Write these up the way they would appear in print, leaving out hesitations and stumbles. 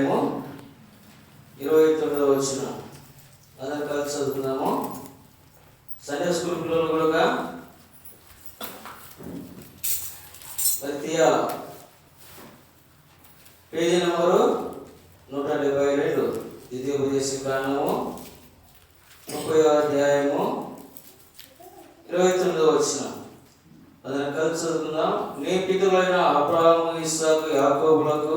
29వ వచనం అందరం కలిసి చదువుకుందాము. సండే స్కూల్ పిల్లలు కూడా తీయాల. పేజీ నెంబరు 172, ద్వితీయోపదేశకాండము 30వ అధ్యాయము 29వ వచనం అందరం కలిసి చదువుకుందాం. నీ పితరులైన అబ్రహాము, ఇస్సాకు, యాకోబులకు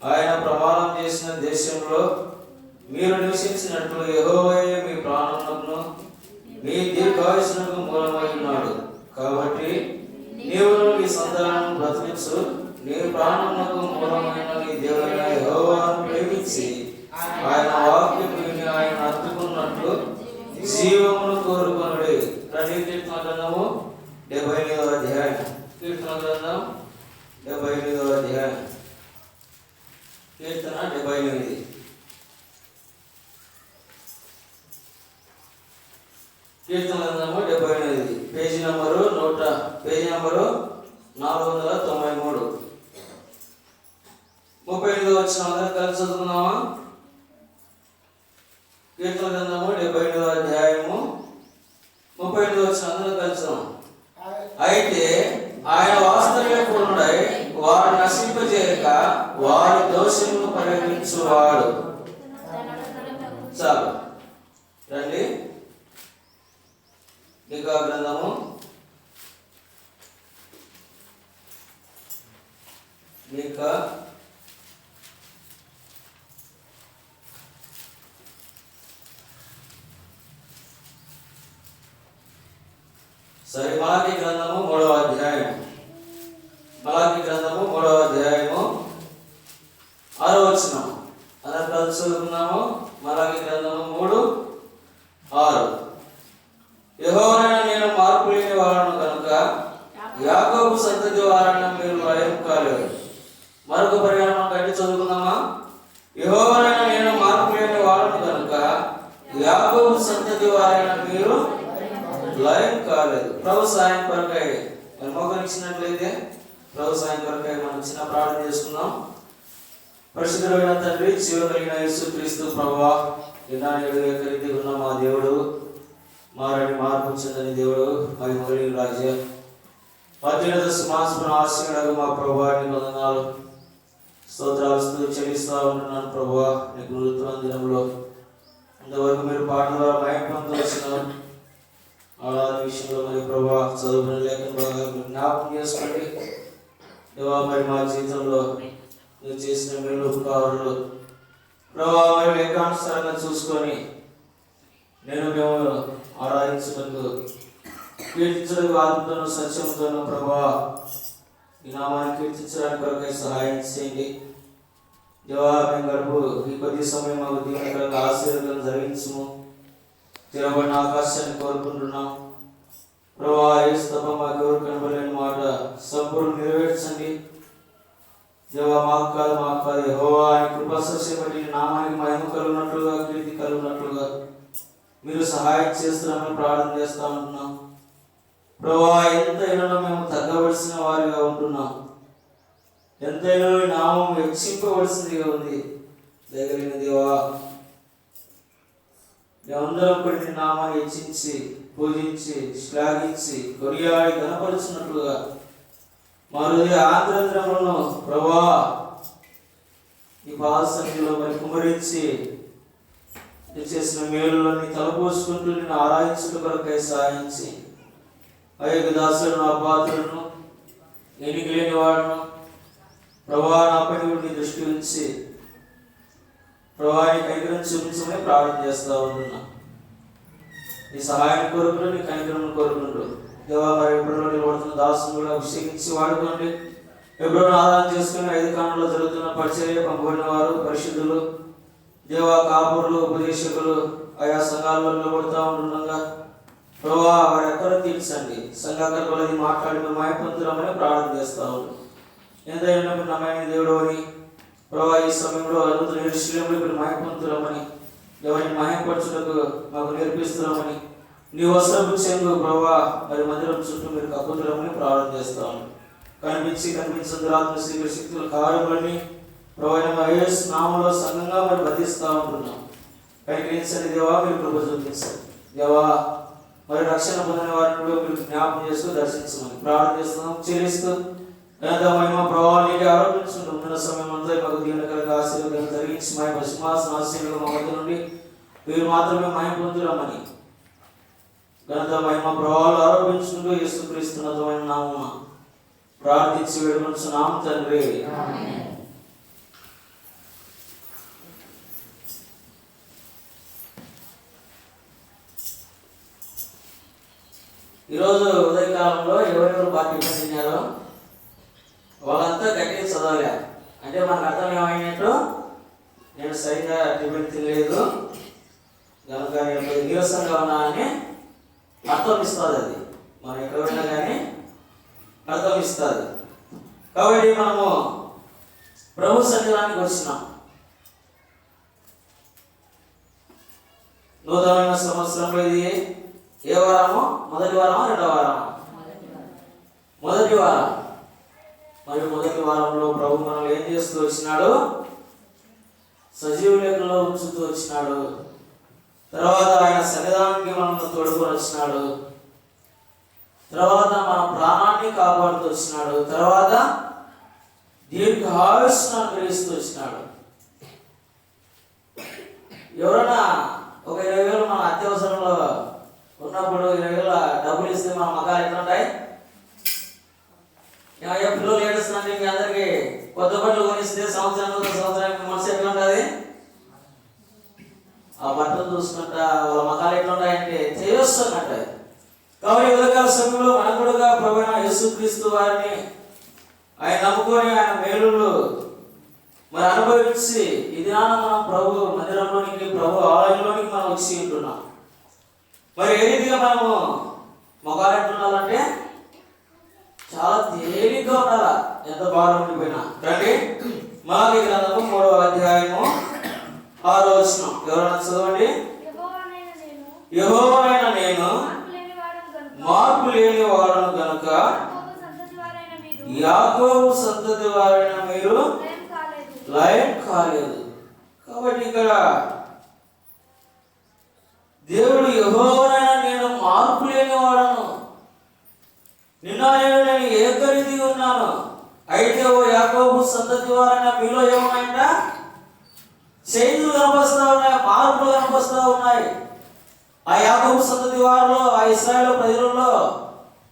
ఆయన ప్రమాణం చేసిన దేశంలో మీరు నివసించినట్లు యెహోవాయే మీ ప్రాణమునకును మీ దీర్ఘాయుష్నకు మూలమై ఉన్నాడు. కాబట్టి నీవును నీ సంతానం బ్రతికించు. నీ ప్రాణమునకు మూలమైన నీ దేవుడైన యెహోవాను ప్రేమించి ఆయన వాక్యం విని ఆయన హత్తుకున్నట్లు జీవమును కోరుకొనుడి. కీర్తన గ్రంథము 78వ అధ్యాయం. కీర్తన గ్రంథం 78వ అధ్యాయం. కీర్తన 78. కీర్తన గ్రంథము 78, పేజీ నెంబరు 493. 38వ వచనం అందరం కలిసి చదువుకున్నామా? కీర్తన గ్రంథము 78వ అధ్యాయము 38వ వచనం అందరం కలిసి. అయితే ఆయన వాస్తవ్యపూర్ణుడై వాడు నశింపజేయక వారి దోషమును పరిగణించువాడు. చాలు రండి. మీకా గ్రంథము మీకా మలాకి గ్రంథము 3వ అధ్యాయం. మలాకి గ్రంథము 3వ అధ్యాయము 6వ వచనం అందరం కలిసి చదువుకున్నాము. మలాకి గ్రంథము 3:6. యెహోవానైన నేను మార్పు లేని వాడను కనుక యాకోబు సంతతి వారన మీరు భయం కాలేదు. మరొక పర్యాయం కంటే చదువుకుందామా? యెహోవానైన నేను మార్పు లేని వాడను కనుక యాకోబు సంతతి వారన మీరు లయం కాలేదు. ప్రభు సాయం కొరకై మనం మోకరించినట్లయితే ప్రభు సాయం కొరకై మనం చిన్న ప్రార్థన చేసుకుందాం. పరిశుద్ధుడైన తండ్రి, జీవ కలిగిన యేసుక్రీస్తు ప్రభువా, రీతి ఉన్న మా దేవుడు, మారని మార్పు చెందని దేవుడు, మరి మొదటి రాజ్య అత్యున్నత సింహాసన ఆశీనుడు మా ప్రభువా, నీకు వందనాలు స్తోత్రాలు చెల్లిస్తూ ఉంటున్నాను. ప్రభువా, నీకు నూతన దినంలో ఇంతవరకు మీరు పాటల ద్వారా మహిమతో వచ్చినారు. ఆరాధన విషయంలో మరి ప్రభా చదువుకునే లేఖను బాగా జ్ఞాపకం చేసుకోండి. దేవా, మరి మా జీవితంలో మీరు చేసిన మేలు ఉపకారాలు ప్రభా మరి లేఖానుసారంగా చూసుకొని మేము ఆరాధించడానికి కీర్తించడానికి ఆత్మతోనూ సత్యంతోనూ ప్రభా ఈ నామాన్ని కీర్తించడానికి కొరకై సహాయం చేయండి. దేవా, మేము గడుపు ఈ కొద్ది సమయం మాకు దీవెనకరంగా ఆశీర్వాదం జరిగించము. తిరగబడిన ఆకాశాన్ని కోరుకుంటున్నాం ప్రభా. యేసు తప్ప మాకు ఎవరు కనబడలేని మాట సంపూర్ణ నెరవేర్చండి దేవా. మాకు కాదు యెహోవా అని కృపాసస్యపడి నామానికి మహిమ కలుగునట్లుగా, కీర్తి కలుగునట్లుగా మీరు సహాయం చేస్తున్నామని ప్రార్థన చేస్తూ ఉంటున్నాం ప్రభా. ఎంతైనా మేము తగ్గవలసిన వారిగా ఉంటున్నాం. ఎంతైనా నామం హెచ్చింపవలసిందిగా ఉంది. దయగలిగిన దేవా, మేమందరం కూడా నీ నామాన్ని హెచ్చించి, పూజించి, శ్లాఘించి, కొనియాడి కనపరుచున్నట్లుగా మా హృదయ ఆంతరంగములను ప్రభా ఈ పాదసన్నిధిలో మరి కుమరించి చేసిన మేలులన్నీ తలపోసుకుంటూ నేను ఆరాధించడం కొరకై సాధించి అయ్యకు దాసులను, అపాత్రులను, ఎన్నిక లేని వాడును ప్రభా నాపై నీ దృష్టి ఉంచి ప్రభాని కనికరం చూపించమని ప్రార్థన చేస్తూ ఉంటున్నా. నీ సహాయాన్ని కోరుకుంటూ, నీ కనికరం కోరుకుంటూ దేవా మరి ఎప్పుడో నిలబడుతున్న దాసును కూడా అభిషేకించి వాడుకోండి. ఎప్పుడో ఆరాధన చేసుకుని 5 కాండలో జరుగుతున్న పరిచర్య పంపబడిన వారు, పరిశుద్ధులు, దేవా కాపురులు, ఉపదేశకులు ఆయా సంఘాల్లో నిలబడుతూ ఉంటుండగా ప్రభా వారి ఎక్కడ తీర్చండి. సంఘాకర్మలది మాట్లాడి మేము మాయపంతులమని ప్రార్థన చేస్తూ ఉంటాం. ఎంతైనా నమ్మని దేవుడు అని ప్రభా ఈ సమయంలో నూతన యెరూషలేములో మీరు మాయపంతులమని ఎవరిని మాయపరచుటకు మాకు నేర్పిస్తున్నామని నీ వస్త్రపు చెంగు ప్రభా మరి మందిరం చుట్టూ మీరు కప్పుతులమని ప్రార్థన చేస్తాము. కనిపించి కనిపించని ఆత్మ శక్తుల కార్యములని ప్రభువైన యేసు నామములో సంఘంగా మరి బతిస్తూ ఉంటున్నాం. కనికరించండి దేవా, మీరు కృప చూపించండి దేవా. మరి రక్షణ పొందిన వారిని కూడా మీరు జ్ఞాపకం చేస్తూ దర్శించమని ప్రార్థన చేస్తున్నాం, చెల్లిస్తూ మహిమ ప్రభావానికి ఆరోపించుకుంటూ ఉన్న సమయం అంతా మాకు దీవెనకరంగా ఆశీర్వాదాలు జరిగించి మా యొక్క సింహాసన ఆశీర్వాదం మా మధ్య నుండి మీరు మాత్రమే మహిమ పొందురమ్మని ఘనత మహిమ ప్రభావాలు ఆరోపించుకుంటూ యేసుక్రీస్తున్నతమైన నామమున ప్రార్థించి వేడుకొంటున్నాం తండ్రి. ఈరోజు ఉదయకాలంలో ఎవరెవరు బాగా తిన్నారో వాళ్ళంతా గట్టిగా చదవలే. అంటే మనకు అర్థం ఏమైనట్టు, నేను సరిగ్గా టిఫిన్ తినలేదు కనుక నేను నీరసంగా ఉన్నా అని అర్థం ఇస్తుంది. అది మనం ఎక్కడ పోయినా కానీ అర్థం ఇస్తుంది. కాబట్టి మనము ప్రభు సన్నిధానానికి వచ్చినాం. నూతనమైన సంవత్సరంలో ఇది ఏ వారము? మొదటి వారమా రెండవ వారమా? మొదటి వారం. మరి మొదటి వారంలో ప్రభు మనల్ని ఏం చేస్తూ వచ్చినాడు? సజీవ లెక్కలో ఉంచుతూ వచ్చినాడు. తర్వాత ఆయన సన్నిధానానికి మనల్ని తోడుకొని వచ్చినాడు. తర్వాత మన ప్రాణాన్ని కాపాడుతూ వచ్చినాడు. తర్వాత దీర్ఘ ఆయుష్ను అనుగ్రహిస్తూ వచ్చినాడు. ఎవరైనా ఒక 20,000 మన అత్యవసరంలో ఉన్నప్పుడు 20,000 డబ్బులు ఇస్తే మన మగాలు ఎట్లా ఉంటాయి? పిల్లలు ఏడుస్తుంటే మీ అందరికి కొత్త బట్టలు కొనిస్తే సంవత్సరానికి మనసు ఎట్లా ఉంటుంది? ఆ బట్టలు చూసుకుంటా వాళ్ళ మకాలు ఎట్లా ఉంటాయంటే చేయొస్తున్నట్టు. కాబట్టి ఉదయకాల సమయంలో మనకుడుగా ప్రభువైన యేసుక్రీస్తు వారిని ఆయన నమ్ముకొని ఆయన మేలులు మరి అనుభవించి ఈ దినాన మనం ప్రభు మందిరంలోనికి, ప్రభు ఆలయంలోనికి మనం వచ్చి ఉంటున్నాం. మరి ఏ రీతిగా మనము మగాలు ఎట్లుండాలంటే చాలా తేలిగ్గా ఉండాలా, ఎంత భారం ఉండిపోయినా. రండి మలాకి గ్రంథము 3వ అధ్యాయము 6వ వచనం ఎవరైనా చదవండి. యెహోవానైన నేను మార్పు లేని వాడను గనుక యాకోబు సంతతి వారైన మీరు లయం కాలేదు. కాబట్టి ఇక్కడ దేవుడు యెహోవానైన నేను మార్పు లేని వాడను, నిన్న నేను ఏకరీతిగా ఉన్నాను. అయితే ఓ యాకోబు సంతతి వారైన మీలో ఏమున్నాయంట? చేతులు కనిపిస్తూ ఉన్నాయి, మార్పులు కనిపిస్తూ ఉన్నాయి. ఆ యాకోబు సంతతి వారిలో, ఆ ఇశ్రాయేలు ప్రజలలో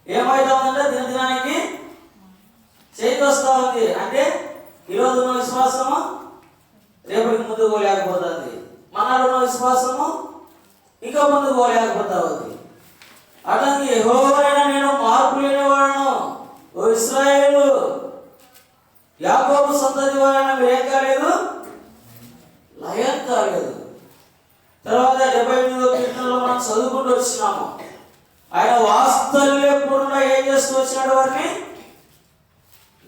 ఏమైతా ఉందంటే దినదినానికి చేతి వస్తూ ఉంది. అంటే ఈరోజు ఉన్న విశ్వాసము రేపటికి ముందుకు పోలేకపోతుంది. మనాడు ఉన్న విశ్వాసము ఇంకా ముందుకు పోలేకపోతా ఉంది. అతనికి యెహోవానైన నేను మార్పు లేనివాడను, ఓ ఇశ్రాయేలు యాకోబు సంతతి వారైన మీరు ఏం కాలేదు? లయం కాలేదు. తర్వాత 78వ కీర్తనలో మనం చదువుకుంటూ వచ్చినాము. ఆయన వాత్సల్య పూర్ణ ఏం చేస్తూ వచ్చినాడు వారిని?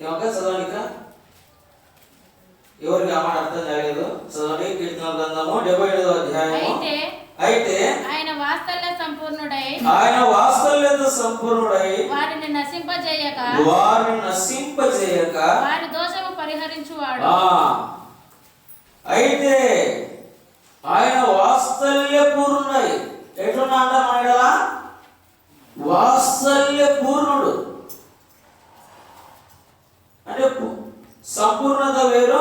ఏమక్క చదవనిక ఎవరికి ఆ మాట అర్థం కాలేదు? చదవండి. కీర్తన గ్రంథము 77వ అధ్యాయము. అయితే ఆయన వాత్సల్య సంపూర్ణుడై వారిని నశింపజేయక వారి దోషము పరిహరించువాడు. అయితే ఆయన వాత్సల్య పూర్ణుడై ఎట్లున్నా అంట మనలా వాత్సల్య పూర్ణుడు అంటే సంపూర్ణత వేరు,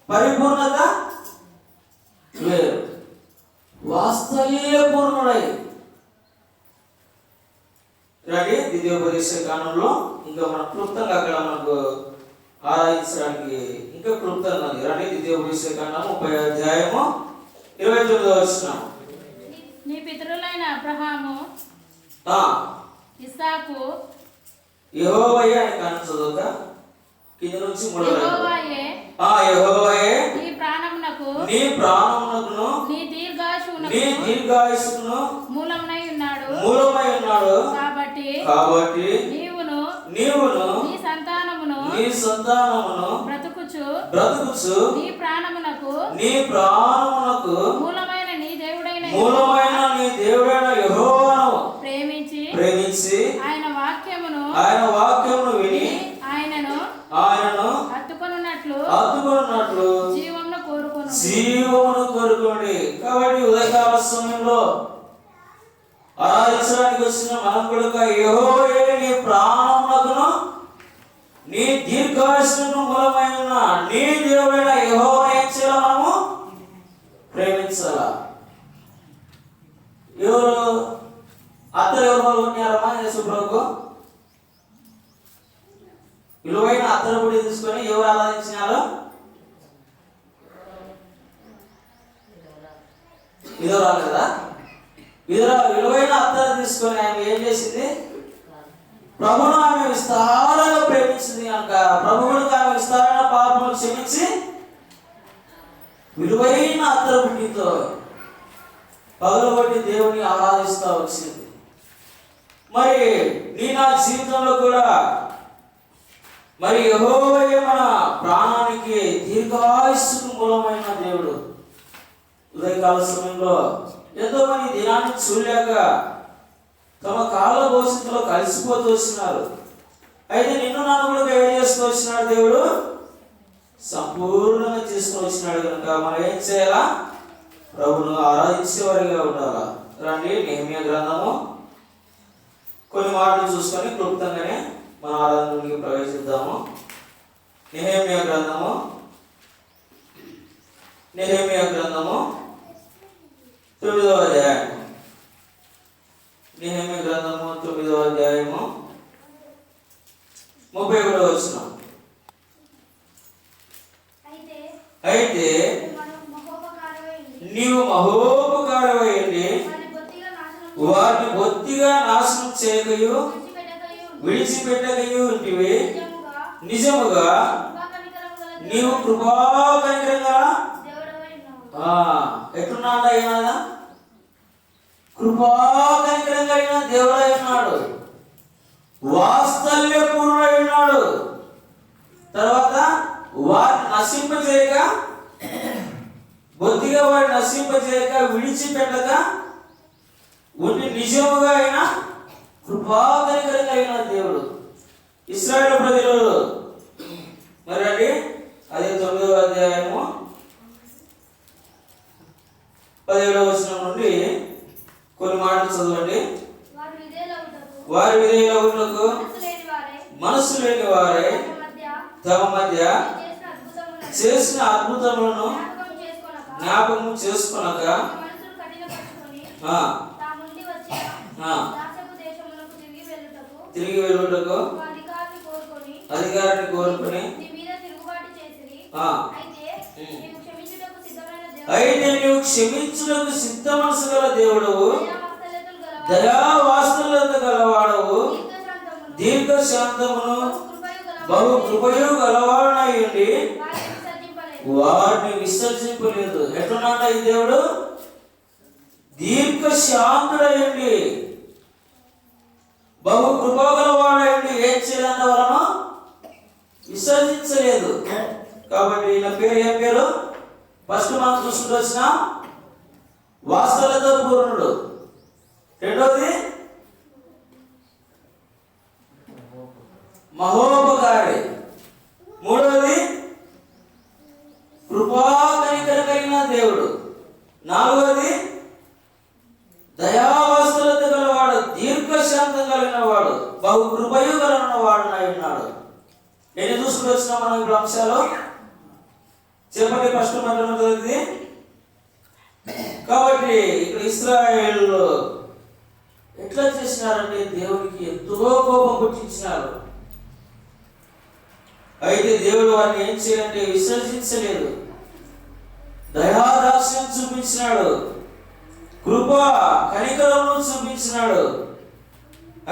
పరిపూర్ణత వేరు. వాత్సల్య పూర్ణుడై రండి. ద్వితీయోపదేశ కాలంలో ఇంకా మన క్లుప్తంగా అక్కడ మనకు ఆరాధించడానికి ఇంకా క్లుప్తంగా ఉంది. రండి ద్వితీయోపదేశ కాలం 30వ అధ్యాయము 29వ వచనం. నీ పితరులైన అబ్రహాము, ఇస్సాకు, యెహోవాయే అని కాను చదువుక కింద నుంచి యెహోవాయే నీ ప్రాణమునకు నీ దీర్ఘాయుష్కును మూలమునై ఉన్నాడు. కాబట్టి నీవును నీ సంతానమును బ్రతుకుచు నీ ప్రాణమునకు మూలమైన నీ దేవుడైన యెహోవాను ప్రేమించి ఆయన వాక్యమును విని ఆయనను హత్తుకొనున్నట్లు జీవమును కోరుకోండి. కాబట్టి ఉదయకాల సమయంలో ఆరాధించడానికి వచ్చిన మనం కూడా యెహోవా నీ ప్రాణమునకును నీ దీర్ఘాయుష్ను మూలమైన నీ దేవుడైన యెహోవాను ఏం చేయాలి? మనము ప్రేమించాలా. ఎవరు అత్తలు ఎవరు ఉన్నారమ్మా యేసుప్రభుకు? విలువైన అత్తలు కూడా తీసుకొని ఎవరు ఆరాధించినారు? విధురాలు కదా. విలువైన అత్తలు తీసుకొని ఆమె ఏం చేసింది? ప్రభువును ఆమె విస్తారంగా ప్రేమించింది కనుక ప్రభువునికి ఆమె విస్తారమైన పాపములు క్షమించి విలువైన అత్తరు పుట్టితో పగలగొట్టి దేవుని ఆరాధిస్తూ వచ్చింది. మరి నీ నా జీవితంలో కూడా మరి యెహోవాయే మన ప్రాణానికి దీర్ఘాయుస్సుకు మూలమైన దేవుడు. ఉదయకాల సమయంలో ఎంతో మంది దినాన్ని చూడలేక తమ కాళ్ళ భవిష్యత్తులో కలిసిపోతూ వచ్చినారు. అయితే నిన్ను నన్ను కూడా ఏం చేస్తూ వచ్చినాడు? దేవుడు సంపూర్ణంగా తీసుకుని వచ్చినాడు కనుక మనం ఏం చేయాలా? ప్రభువును ఆరాధించేవారిగా ఉండాలా. రండి నెహెమ్యా గ్రంథము కొన్ని మాటలు చూసుకొని క్లుప్తంగానే మన ఆరాధనలోకి ప్రవేశిద్దాము. నెహెమ్యా గ్రంథము 9వ అధ్యాయము. నెహెమ్యా గ్రంథము 9వ అధ్యాయము 31వ వచనం. అయితే నీవు మహోపకారమయ్యండి వారిని బొత్తిగా నాశనం చేయకయు విడిచిపెట్టకయు ఉంటివి. నిజముగా నీవు కృపా కనికరంగా ఎట్లున్నాడు? అయినా కృపా కనికరంగా అయిన దేవుడై ఉన్నాడు. వాత్సల్య పూర్ణుడై ఉన్నాడు. తర్వాత వారిని నశింపజేయక బొత్తిగా వారిని నశింపజేయక విడిచిపెట్టక ఉండి నిజముగా అయిన కృపా కనికరంగా అయిన దేవుడు. ఇశ్రాయేలు ప్రజలు మరి అండి అదే 9వ అధ్యాయము 17వ వచనం నుండి కొన్ని మాటలు చదవండి. వారి విధేయులకు మనసు లేని వారే తమ మధ్య చేసిన అద్భుతములను జ్ఞాపకం చేసుకొనక తిరిగి వెళ్ళుటకు అధికారాన్ని కోరుకుని అయితే నీవు క్షమించుటకు సిద్ధ మనసు గల దేవుడవు, దయా వాత్సల్యత గలవాడవు, దీర్ఘశాంతమును బహు కృపయు గలవాడనయ్యుండి వారిని విసర్జింపలేదు. ఎట్లున్నాడు ఈ దేవుడు? దీర్ఘశాంతుడయ్యండి, బహు కృప గలవాడయ్యండి. ఏం చేయనంత వలన విసర్జించలేదు. కాబట్టి ఈయన పేరు ఏం పేరు? ఫస్ట్ మనం చూసుకుంటూ వచ్చిన వాత్సల్యత పూర్ణుడు. రెండోది మహోపకారి. మూడవది కృపా కనికర కలిగిన దేవుడు. నాలుగవది దయావాత్సల్యత గలవాడు, దీర్ఘశాంతం కలిగిన వాడు, బహు కృపయు కలిగిన వాడు ఉన్నాడు. ఎన్ని చూసుకుంటూ వచ్చినా మనం ఇప్పుడు అంశాలు చెప్పండి. ఫస్ట్ మొదటిది. కాబట్టి ఇక్కడ ఇశ్రాయేలు ఎట్లా చేసినారంటే దేవునికి ఎంతో కోపం పుట్టించినారు. అయితే దేవుడు వారిని ఏం చేయాలంటే విసర్జించలేదు. దయాదాస్యం చూపించినాడు, కృప కనికరమును చూపించినాడు.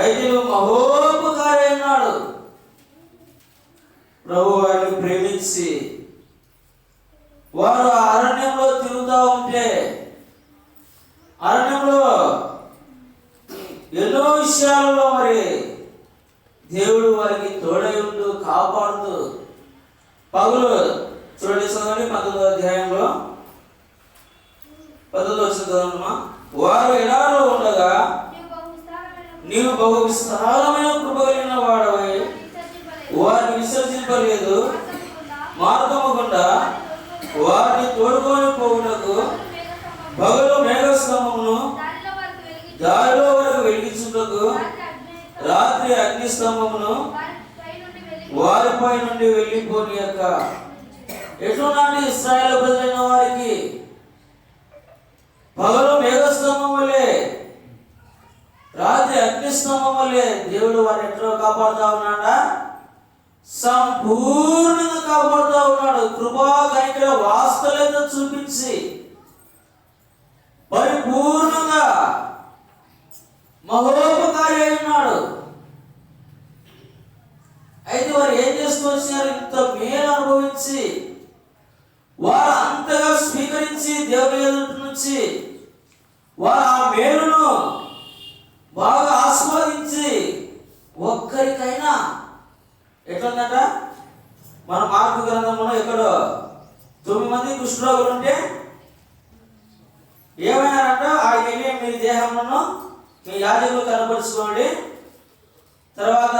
అయితే నువ్వు మహోపకారి అన్నాడు. ప్రభు వారిని ప్రేమించి వారు అరణ్యంలో తిరుగుతూ ఉంటే అరణ్యంలో ఎన్నో విషయాలలో మరి దేవుడు వారికి తోడై ఉంటూ కాపాడుతూ పగులు చూడండి. చదవండి 19వ అధ్యాయంలో 19వ చదవమ్మా. వారు ఎడారిలో ఉండగా నీవు బహు విస్తారమైన కృప కలిగిన వాడవై వారిని విసర్జింపలేదు, మార్గము గుండా వారిని తోడుకొని పోవుటకు పగలు మేఘస్తంభమును దారిలో వరకు వెలిగించుటకు రాత్రి అగ్నిస్తంభమును వారిపై నుండి వెళ్ళిపోని యొక్క ఎటువంటి ఇశ్రాయేలు ప్రజలైన వారికి పగలు మేఘస్తంభం వలె రాత్రి అగ్నిస్తంభం వలె దేవుడు వారిని ఎట్లా కాపాడుతా ఉన్నాడా? సంపూర్ణంగా కాపాడుతా ఉన్నాడు. కృపా కనికర వాస్తవత చూపించి పరిపూర్ణంగా మహోపకారి అయి ఉన్నాడు. అయితే వారు ఏం చేస్తూ వచ్చినారు? ఇంత మేలు అనుభవించి వారు అంతగా స్వీకరించి దేవుని ఎదుటి నుంచి వారు ఆ మేలును బాగా ఆస్వాదించి ఒక్కరికైనా ఎట్లుందట? మన మార్పు గ్రంథంలో ఎక్కడో 9 మంది కుష్ఠరోగులు ఉంటే ఏమైనారంట? ఆడికి వెళ్ళి మీ దేహంలో మీ యాజకులు కనపరుచుకోండి. తర్వాత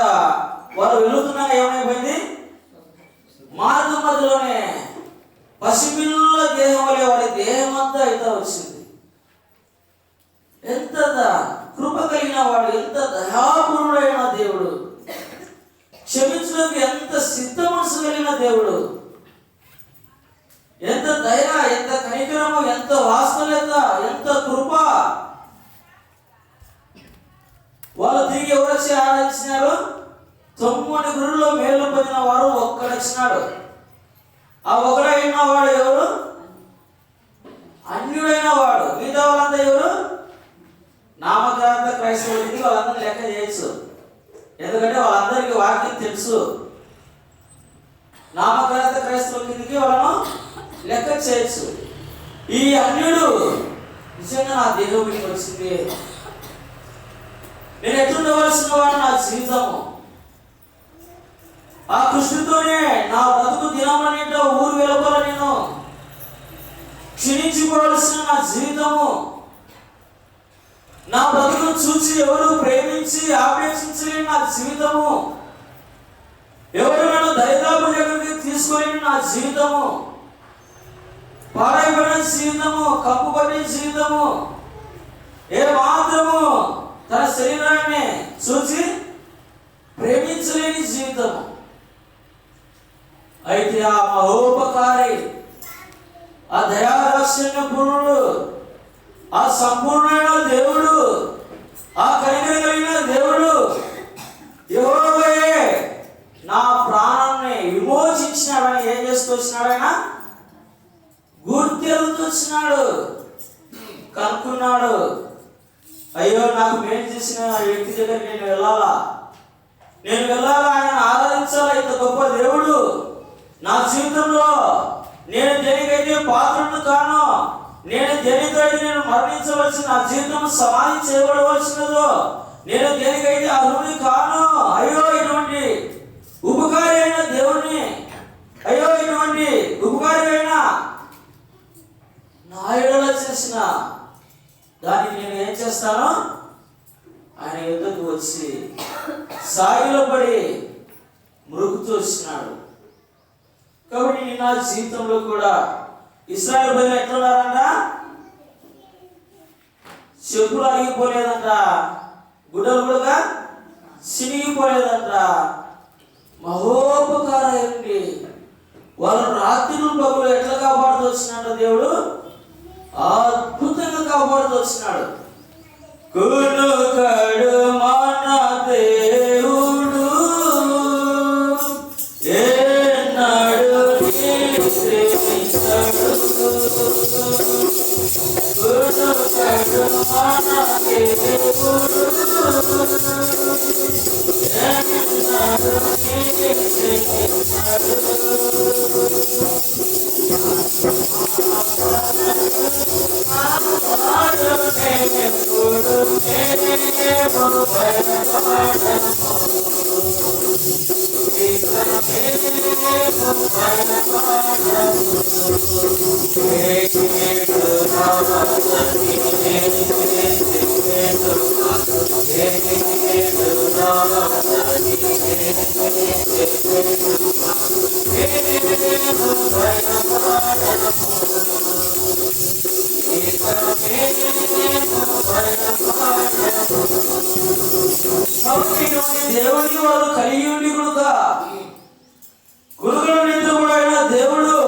వారు వెళుతున్నాక ఏమైపోయింది? మార్గం మధ్యలోనే పసిపిల్ల దేహం వలె వాడి దేహం అంతా అయితే వచ్చింది. ఎంత కృప కలిగిన వాడు, ఎంత దయాపూర్ణుడైన దేవుడు, క్షమించడానికి ఎంత సిద్ధ మనసు కలిగిన దేవుడు, ఎంత దయ, ఎంత కనికరము, ఎంత వాస్తవ్యత, ఎంత కృప. వాళ్ళు తిరిగి ఎవరు వచ్చి ఆరాధించినారు? 9 గురుల్లో మేలు పొందిన వారు ఒక్కడు వచ్చినాడు. ఆ ఒకడైన వాడు ఎవరు? అన్యుడైన వాడు. మిగతా వాళ్ళంతా ఎవరు? నామకార్థ క్రైస్తవులకి వాళ్ళందరూ లెక్క చేయొచ్చు, ఎందుకంటే వాళ్ళందరికీ వాక్యం తెలుసు. నామకార్థ క్రైస్తవుల కిందకి వాళ్ళను లెక్క చేయొచ్చు. ఈ అన్యుడు నిజంగా నా దేవుడికి వచ్చింది, నేను ఎట్లుండవలసిన వాడు, నా జీవితము ఆ కృష్ణుతోనే నా బ్రతుకు దినమనేట ఊరు వెలుపల నేను క్షీణించిపోవలసిన నా జీవితము, నా బ్రతుకును చూసి ఎవరు ప్రేమించి ఆపేక్షించలేని నా జీవితము, ఎవరు నన్ను దరిదాపు దగ్గరికి తీసుకొని నా జీవితము, పాడైపోయిన జీవితము, కప్పుబడిన జీవితము, ఏ మాత్రము తన శరీరాన్ని చూసి ప్రేమించలేని జీవితము. అయితే ఆ మహోపకారి, ఆ దయాదాక్షిణ్య పూర్ణుడు, ఆ సంపూర్ణమైన దేవుడు, ఆ కనికర కలిగిన దేవుడు యెహోవాయే నా ప్రాణాన్ని విమోచించినాడని ఏం చేస్తూ వచ్చినాడు? ఆయన గుర్తెరుగుతూ వచ్చినాడు, కనుక్కున్నాడు. అయ్యో, నాకు మేలు చేసిన వ్యక్తి దగ్గరికి నేను వెళ్ళాలా, ఆయన ఆరాధించాలా? ఇంత గొప్ప దేవుడు నా జీవితంలో నేను దేనికైతే పాత్రను కాను, నేను దేనితో అయితే నేను మరణించవలసిన, నా జీవితం సమాధి చేయబడవలసినదో, నేను దేనికైతే అర్హుని కాను. అయ్యో, ఇటువంటి ఉపకారి అయిన దేవుడిని, అయ్యో ఇటువంటి ఉపకారి అయిన నా ఎడల చేసిన దానికి నేను ఏం చేస్తాను? ఆయన యుద్ధకు వచ్చి సాగిలో పడి మృగుతూ వచ్చినాడు. కాబట్టి నా జీవితంలో కూడా ఇశ్రాయేలు ప్రజలు ఎట్లున్నారంట? చెప్పులు అరిగిపోలేదంట, గుడ్డలు కూడా చినిగిపోలేదంట. మహోపకారండి. వాళ్ళ రాత్రులు పగులు ఎట్లా కాపాడుతూ వచ్చినాడు దేవుడు? అద్భుతంగా కాపాడుతూ వచ్చినాడు. కునుకడు మన దేవుడు ఏనాడు ప్రేమించడు, కునుకడు మన దేవుడు ఏనాడు ప్రేమించడు. దేవుని వారు కలిగి ఉండి కనుక గురుగుల నిద్రపోయిన దేవుడు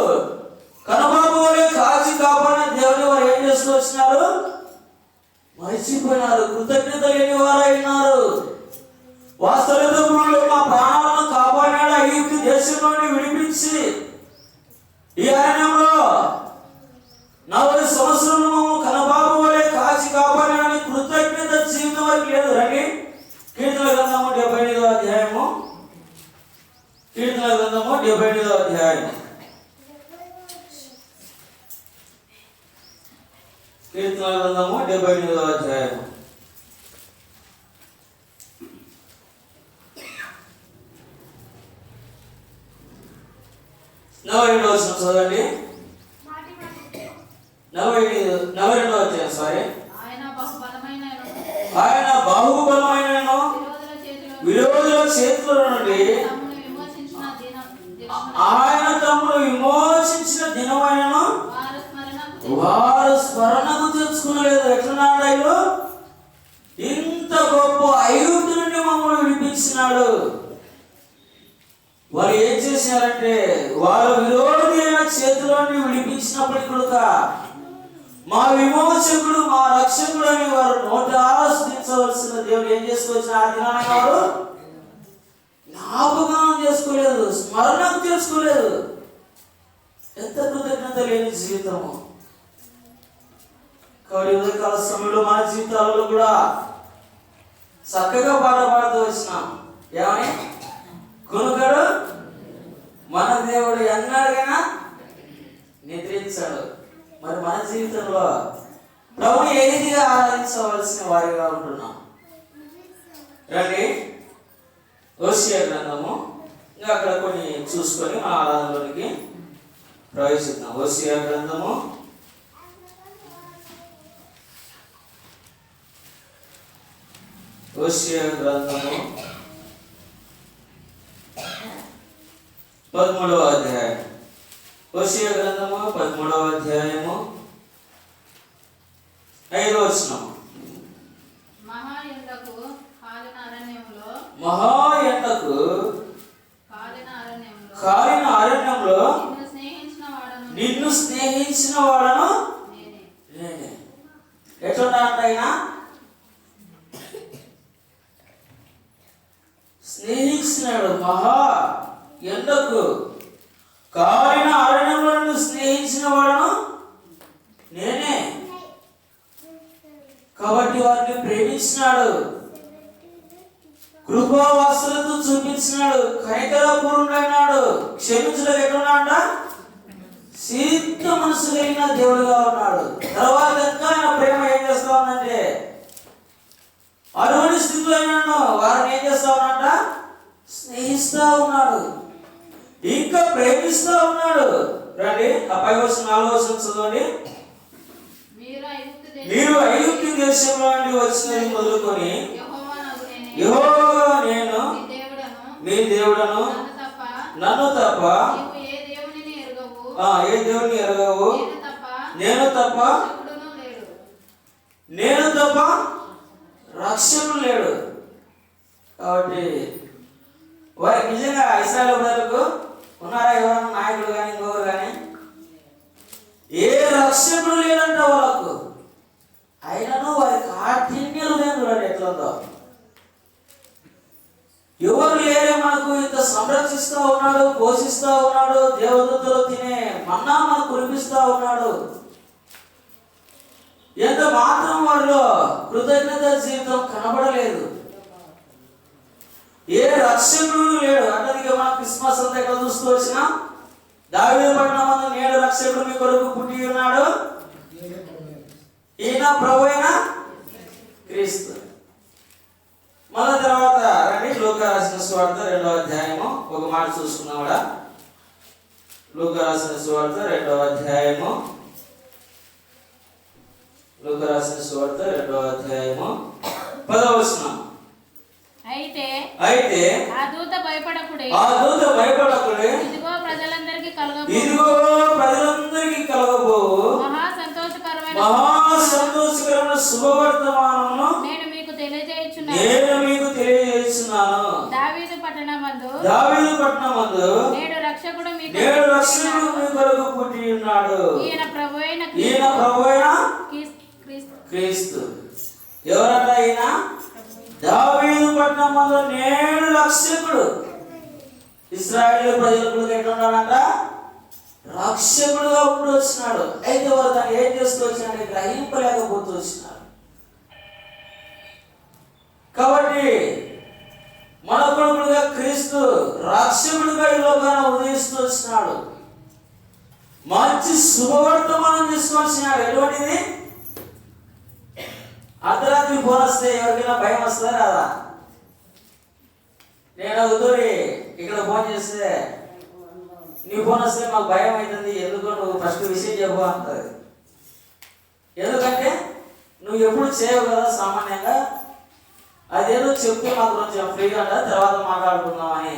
కనుబాబు వలె కాచి కాపాడిన దేవుని వారు ఏం చేస్తూ వచ్చినారు? మరిచిపోయినారు, కృతజ్ఞత లేని వారైనారు. వాస్తవికులు మా ప్రాణాలను కాపాడినాడు, ఐగుప్తు దేశం నుండి విడిపించి ఈ అరణ్యంలో 40 సంవత్సరాలు మమ్మల్ని కనుబాబు వలె కాచి కాపాడినాడని కృతజ్ఞత జీవితం వరకు లేదు. రండి, కీర్తన గ్రంథము 78వ అధ్యాయము. కీర్తన గ్రంథము 78వ అధ్యాయం. కీర్తన గ్రంథము 78వ అధ్యాయం. 42వ వచనం చదవండి. 42వ అధ్యాయం. సారీ. ఆయన బాహుబలమైన విరోధుల చేతుల నుండి ఆయన తమ్ముడు విమోచించిన దినమైనను వారు స్మరణకు తెచ్చుకునలేదు. ఎట్లున్నాడు ఆయన? ఇంత గొప్ప ఐగుప్తు నుండి మమ్మల్ని విడిపించినాడు. వారు ఏం చేశారంటే వారు విరోధులైన చేతిలోని విడిపించినప్పటికీ కూడా మా విమోచకుడు మా రక్షకుడు అని వారు నోట ఆస్తించవలసిన దేవుడు ఏం చేసుకోవచ్చిన ఆ దినాన్ని వారు జ్ఞాపకం చేసుకోలేదు, స్మరణకు చేసుకోలేదు. ఎంత కృతజ్ఞత లేని జీవితము. కాబట్టి ఉదయకాల సమయంలో మన జీవితాలలో కూడా చక్కగా పాట పాడుతూ వచ్చినాం. ఏమని? కొనుకడు మన దేవుడు ఎన్నడైనా నిద్రించాడు. మరి మన జీవితంలో ప్రభుని ఏ రీతిగా ఆరాధించవలసిన వారిగా ఉంటున్నాం. రండి, హోషేయ గ్రంథము ఇంకా అక్కడ కొన్ని చూసుకొని మన ఆరాధనలోనికి ప్రవేశిద్దాం. హోషేయ గ్రంథము 13వ అధ్యాయం. హోషేయ గ్రంథము 13వ అధ్యాయము 5వ వచనం. మహా ఎండకు కాలిన అరణ్యంలో నిన్ను స్నేహించిన వాడను నేనే. ఎట్లా ఆయన స్నేహించినాడు? మహా ఎండకు కాలిన అరణ్యంలో నిన్ను స్నేహించిన వాడను నేనే. కాబట్టి వారిని ప్రేమించినాడు, కృపావాసులతో చూపించినాడు, కనికరపూర్ణుడైనాడు. క్షమించడం ఎట్లున్నాడ? శీత మనసు కలిగిన దేవుడుగా ఉన్నాడు. తర్వాత ఇంకా ఆయన ప్రేమ ఏం చేస్తా ఉందంటే అటువంటి స్థితిలో వారిని ఏం చేస్తా ఉన్నాడ? స్నేహిస్తా ఉన్నాడు, ఇంకా ప్రేమిస్తా ఉన్నాడు. రండి, ఆ 4వ వచనం చదవండి. మీరు ఐగుప్తు దేశంలో నుండి వచ్చినది మొదలుకొని యెహోవా నేను మీ దేవుడను, నన్ను తప్ప ఏ దేవుని ఎరగవు, నేను తప్ప రక్షకుడు లేడు. కాబట్టి వారి నిజంగా ఇశ్రాయేలు ప్రజలకు ఉన్నారా ఎవరన్నా నాయకుడు కానీ ఇంకొకరు కానీ? ఏ రక్షకుడు లేదంట వాళ్ళకు. అయినను వారి కాఠిన్య హృదయం చూడండి ఎట్లుందో. ఎవరు లేరే మనకు ఇంత సంరక్షిస్తూ ఉన్నాడు, పోషిస్తూ ఉన్నాడు, దేవదూతలు తినే మన్నా మనకు కురిపిస్తూ ఉన్నాడు. ఎంత మాత్రం వారిలో కృతజ్ఞత జీవితం కనబడలేదు. ఏ రక్షకుడు లేడు. అన్నదిగా మనం క్రిస్మస్ అంతా ఎక్కడ చూస్తూ వచ్చినా దావీదు పట్టణమందు నేడు రక్షకుడు మీ కొరకు పుట్టి ఉన్నాడు, ఈయన ప్రభు అయిన క్రీస్తు. మళ్ళా తర్వాత రండి, లూకా రాసిన సువార్త 2వ అధ్యాయము ఒక మాట చూసుకున్నాం కూడా. లూకా రాసిన సువార్త 2వ అధ్యాయము, లూకా రాసిన సువార్త 2వ అధ్యాయము 10వ వచనం. అయితే ఆ దూత భయపడకుడే, ఇదిగో ప్రజలందరికీ కలగబోవు మహా సంతోషకరమైన శుభవర్తమానమును నేను మీకు తెలియజేయుచున్నాను. దావీదు పట్టణమందు నేడు రక్షకుడు మీ కొరకు పుట్టి ఉన్నాడు. ఈయన ప్రభువైన క్రీస్తు. ఎవరట ఈయన? దావీదు పట్టణమందు నేడు రక్షకుడు. ఇశ్రాయేలు ప్రజలకు ఎట్లున్నాడంట? రక్షకుడుగా ఉండి వచ్చినాడు. అయితే వారు దాన్ని ఏం చేస్తూ వచ్చినాడు? గ్రహింపలేకపోతూ వచ్చినారు. కాబట్టి మన కొడుకుడుగా క్రీస్తు రక్షకుడుగా ఈ లోకాన ఉదయిస్తూ వచ్చినాడు. మంచి శుభవర్తమానం తీసుకొచ్చినాడు. ఎటువంటిది? అర్ధరాత్రి ఫోన్ వస్తే ఎవరికైనా భయం వస్తుందా రాదా? నేను ఉదూరి ఇక్కడ ఫోన్ చేస్తే నీ ఫోన్ వస్తే మాకు భయం అవుతుంది. ఎందుకు? నువ్వు ఫస్ట్ విషయం చెప్పు అంటుంది. ఎందుకంటే నువ్వు ఎప్పుడు చేయవు కదా సామాన్యంగా. అదేదో చెప్తే మాకు కొంచెం ఫ్రీగా తర్వాత మాట్లాడుకుందామని.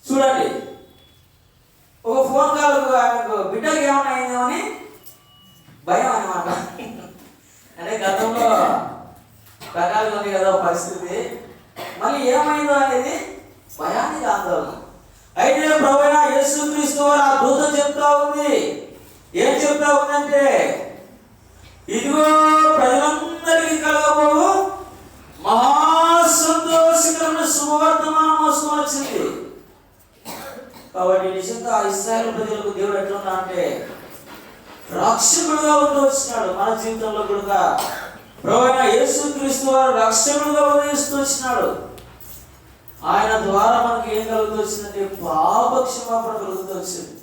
చూడండి, ఒక ఫోన్ కాల్ ఆమెకు బిడ్డకి ఏమన్నా అయిందేమో అని భయం అనమాట. అంటే గతంలో రకాలుగా ఉంది కదా పరిస్థితి. మళ్ళీ ఏమైందో అనేది భయానికి ఆందోళన. అయితే ప్రభువైన యేసుక్రీస్తు వారు ఆ దూత చెప్తా ఉంది. ఏం చెప్తా ఉందంటే, ఇదిగో ప్రజలందరికీ కలగబోవు మహా సంతోషకరమైన శుభవర్తమానం మోసుకొని వచ్చింది. కాబట్టి నిజంగా ఇశ్రాయేలు ప్రజలకు దేవుడు ఎట్లున్నా అంటే రక్షకుడుగా ఉండి వచ్చినాడు. మన జీవితంలో కూడా ప్రభువైన యేసుక్రీస్తు వారు రక్షకుడుగా ఉదయిస్తూ వచ్చినాడు. ఆయన ద్వారా మనకి ఏం కలుగుతూ వచ్చిందంటే పాప క్షమాపణ కలుగుతూ వచ్చింది.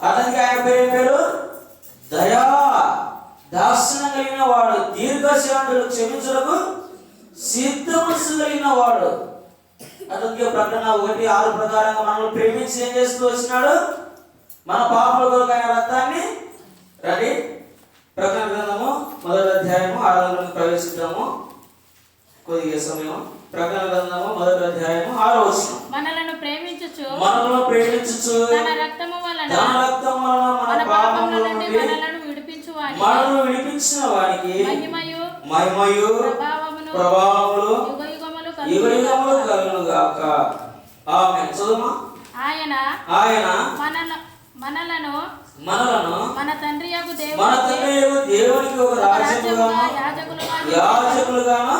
అతనికి ఆయన పేరు దయా దాక్షిణ్యం కలిగిన వాడు, దీర్ఘశాంతుడు, క్షమించుటకు సిద్ధ మనసు కలిగిన వాడు. అతనికి ప్రకటన 1:6 ప్రకారంగా మనల్ని ప్రేమించి ఏం చేస్తూ వచ్చినాడు? మన పాపల కొరకు ఆయన రక్తాన్ని రెడీ. ప్రకటన గ్రంథము 1వ అధ్యాయము 6వ వచనంలోకి ప్రవేశిద్దాము. కొద్దిగా సమయం. ప్రకటన గ్రంథము 1వ అధ్యాయము 6వ వచనం. మనలను ప్రేమించుచు తన రక్తము వలన మన పాపముల నుండి మనలను విడిపించిన వానికి మహిమయు ప్రభావములు యుగయుగములు కలుగును గాక. ఆమేన్. చదువుమా. ఆయన మనలను మన తండ్రి యగు దేవునికి ఒక యాజకులుగాను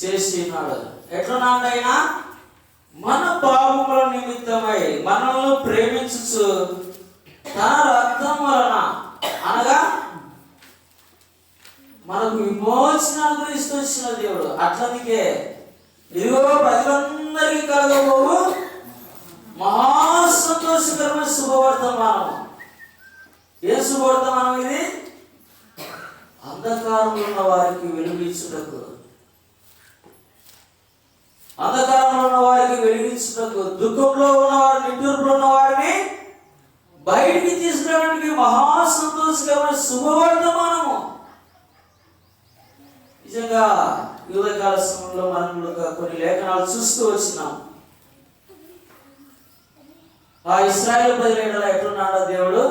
చేసినాడు. ఎట్లున్నాడు ఆయన? మన పాపముల నిమిత్తమై మనల్ని ప్రేమించుచు తన రక్తం వలన, అనగా మనకు విమోచన అనుగ్రహిస్తూ వచ్చిన దేవుడు. అట్లనికే ఇదిగో ప్రజలందరికీ కలగబోవు మహా సంతోషకరమైన శుభవర్తమానం. ఏ శుభవర్తమానం ఇది? అంధకారంలో ఉన్న వారికి వెలుగించుటకు, అంధకారంలో ఉన్న వారికి వెలిగించుటకు, దుఃఖంలో ఉన్నవారు, నిట్టూర్పులో ఉన్న వారిని బయటికి తీసుకురావడానికి మహా సంతోషకరమైన శుభవర్తమానము. నిజంగా యువకాల సమయంలో మనం కొన్ని లేఖనాలు చూస్తూ వచ్చినాం. ఆ ఇశ్రాయేలు ప్రజల ఎట్లున్నాడో దేవుడు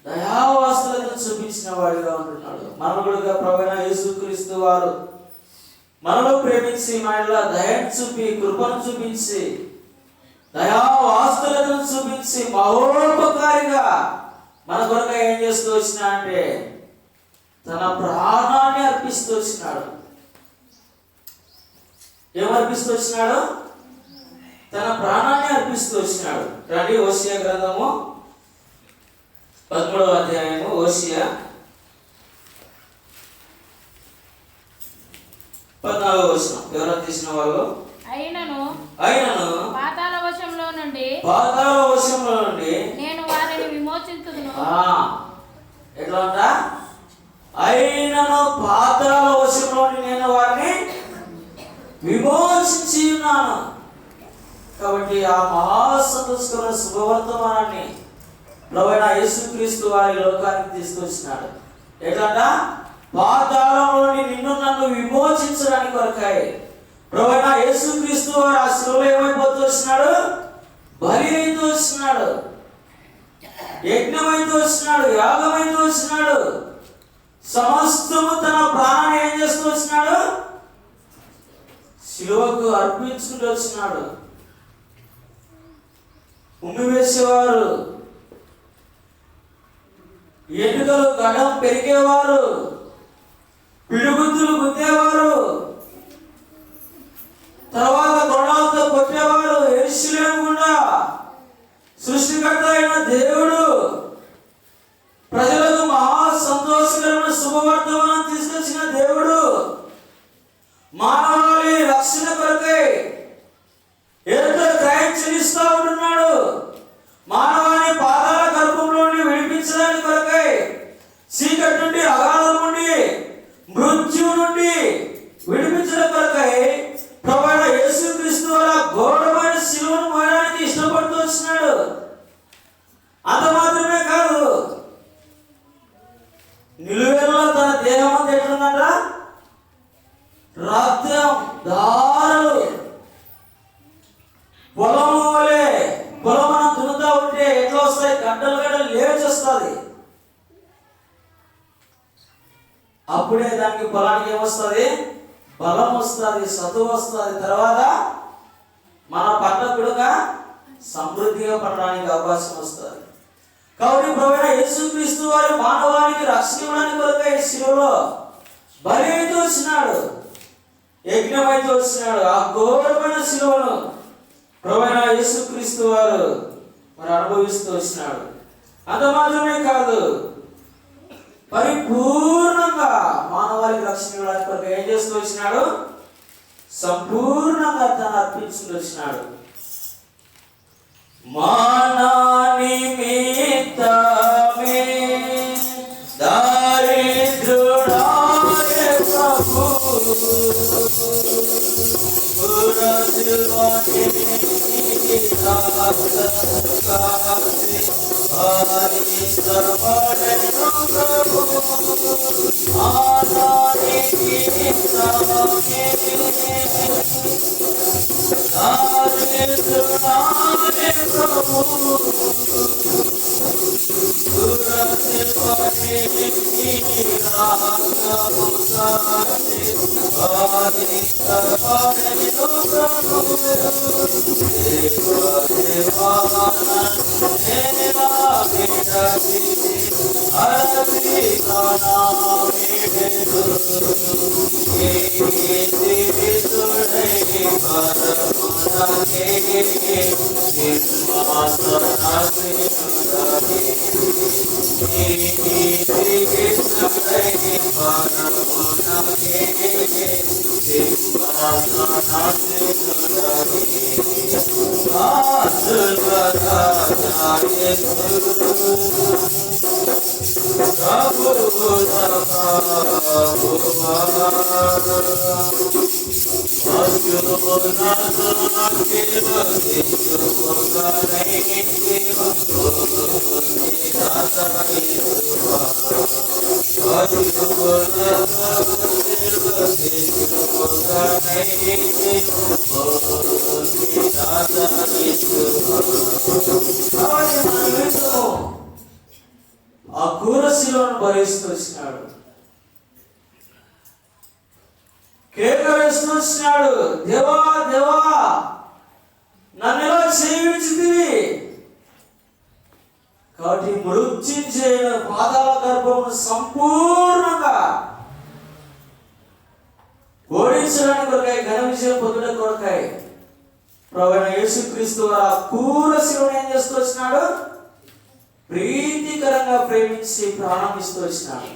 దయావాస్తులను చూపించిన వాడిగా ఉంటున్నాడు. మనలో ప్రభువైన యేసుక్రీస్తు వారు మనలో ప్రేమించి మనలో దయను చూపి, కృపను చూపించి, దయావాస్తులను చూపించి మహోపకారిగా మన కొరకు ఏం చేస్తూ వచ్చినా అంటే తన ప్రాణాన్ని అర్పిస్తూ వచ్చినాడు. ఏమర్పిస్తూ వచ్చినాడు? తన ప్రాణాన్ని అర్పిస్తూ వచ్చినాడు. రండి, హోషేయ గ్రంథము 13వ అధ్యాయము. హోషేయ 14వ వచనం. ఎవరైనా తీసిన వాళ్ళు? అయినను పాతాళ వశంలో నుండి నేను వారిని విమోచించుదును. ఎట్లా అంట? అయినను పాతాళ వశంలో నేను వారిని విమోచించి ఉన్నాను. కాబట్టి ఆ మహా సంతోషకరమైన శుభవర్తమానాన్ని ప్రభువైన యేసుక్రీస్తు వారి లోకానికి తీసుకొచ్చినాడు. ఎట్లంట? పాతాళంలో నుండి నిన్ను నన్ను విమోచించడానికి కొరకాయి ప్రభువైన యేసుక్రీస్తు వారు ఆ శిలువలో ఏమైపోతూ వచ్చినాడు? బలి అయితూ వచ్చినాడు, యజ్ఞమైతూ వచ్చినాడు, యాగమైతూ వచ్చినాడు. సమస్తము తన ప్రాణాన్ని ఏం చేస్తూ వచ్చినాడు? శిలువకు అర్పించుకుంటూ వచ్చినాడు. ఉమ్మి వేసేవారు, ఎన్నికలు గడం పెరిగేవారు, పిడుగుద్దులు గుద్దేవారు, తర్వాత కొడాలతో కొట్టేవారు. యెరూషలేము గుండా సృష్టికర్త అయిన దేవుడు ప్రజలకు మహా సంతోషకరమైన శుభవర్తమానం తీసుకొచ్చిన దేవుడు మానవాళి రక్షణ కొరకై ఎంతో క్రయం చెల్లిస్తూ ఉంటున్నాడు. మానవాళి పాదాల గర్భంలో నుండి విడిపించడానికి కొరకై, చీకటి నుండి, అగాధం నుండి, మృత్యు నుండి విడిపించడం కొరకై ప్రభువైన యేసుక్రీస్తు వారి ఘోరమైన శిలువను మోయడానికి ఇష్టపడుతూ వచ్చినాడు. అంత మాత్రమే కాదు, నిలువెల్లా తన దేహం అంతా ఎట్లుందంట, రక్తం దారులు, పొలము వలె. పొలం మనం దున్నుతా ఉంటే ఎట్లా వస్తాయి, గడ్డలు గడ్డలు లేచి వస్తుంది. అప్పుడే దానికి పొలానికి ఏమొస్తుంది, బలం వస్తుంది, సతువు వస్తుంది. తర్వాత మన పంట కూడా సమృద్ధిగా పండడానికి అవకాశం వస్తుంది. కాబట్టి ప్రభువైన యేసుక్రీస్తు వారి మానవానికి రక్షణ ఇవ్వడానికి కొరకై శిలువలో బలి అయితే వచ్చినాడు, యజ్ఞం అయితే వచ్చినాడు. ఆ ఘోరమైన శిలువను ప్రభువైన యేసుక్రీస్తు వారు మరి అనుభవిస్తూ వచ్చినాడు. అంత మాత్రమే కాదు, పరిపూర్ణంగా మానవాళికి రక్షణ ఇవ్వడానికి కొరకు ఏం చేస్తూ వచ్చినాడు, సంపూర్ణంగా తను అర్పించుకుంటూ వచ్చినాడు. మానా నిమిత్తమే దరిద్రుడాయ ప్రభు పురజువనే నిరాకరకాసి ఆరిస్తపడెను ప్రభు మానా నిమిత్తమే దరిద్రుడాయ ప్రభు పురజువనే నిరాకరకాసి ఆరిస్తపడెను ప్రభు దేవా దేవా ఆ ఘోర శిలువను భరిస్తూ వచ్చినాడు, కేక వేస్తూ వచ్చినాడు, దేవా దేవా నన్ను ఎలా చేయించింది. కాబట్టి మృత్యుంజయ పాదాల గర్భమును సంపూర్ణంగా ఓడించడానికి కొరకై, ఘన విజయం పొందుట కొరకై ప్రభువైన యేసుక్రీస్తు వారు ఆ ఘోర శిలువను ఏం చేస్తూ వచ్చినాడు, ప్రీతికరంగా ప్రేమించి ప్రాణం ఇస్తూ వచ్చినాడు.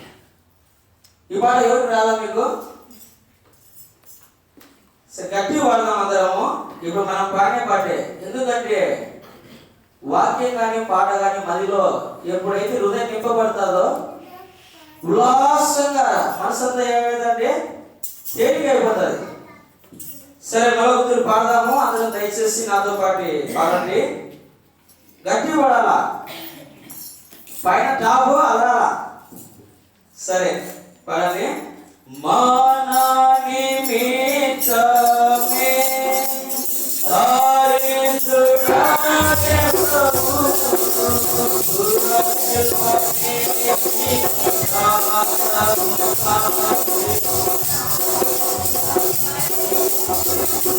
ఈ పాట ఎవరికి రాదా మీకు? గట్టి వాడదాం అందరము. ఇప్పుడు మనం పాడే పాటే, ఎందుకంటే వాక్యం కానీ పాట కానీ మదిలో ఎప్పుడైతే హృదయం నింపబడతాదో ఉల్లాసంగా మనసంతా ఏమైందంటే తేలిక అయిపోతుంది. సరే, మరొకరు పాడదాము. అందరూ దయచేసి నాతో పాటు పాడండి. గట్టి పడాలా, పైన టాపు అలరాలా. సరే పాడండి. మానా నిమిత్తమే దరిద్రుడాయ ప్రభు పురజువనే నిరాకరకాసి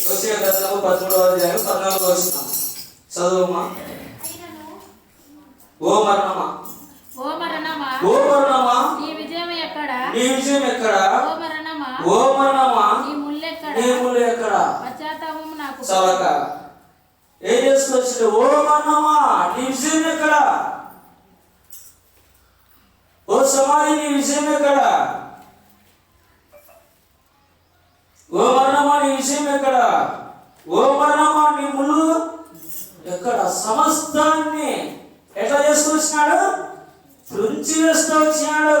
హోషేయ గ్రంథము 13వ అధ్యాయం 14వ వచనం చదువుమా. ఓ మరణమా, ఓ మరణమా, ఓ మరణమా, నీ విజయం ఎక్కడ? నీ విజయం ఎక్కడ? ఓ మరణమా, ఓ మరణమా, నీ ముళ్ళు ఎక్కడ? నీ ముళ్ళు ఎక్కడ? పశ్చాత్తాపము నాకు చవక ఏం చేసుకొచ్చింది? ఓ మరణమా, నీ విజయం ఎక్కడ? ఓ సమాధి, నీ విజయం ఎక్కడ? ఓ మరణమా, నీ విజయం ఎక్కడ? ఓ మరణమా, నీ ముళ్ళు ఎక్కడ? సమస్తాన్ని ఎట్లా చేసుకొచ్చినాడు? త్రుంచి వేస్తూ వచ్చినాడు.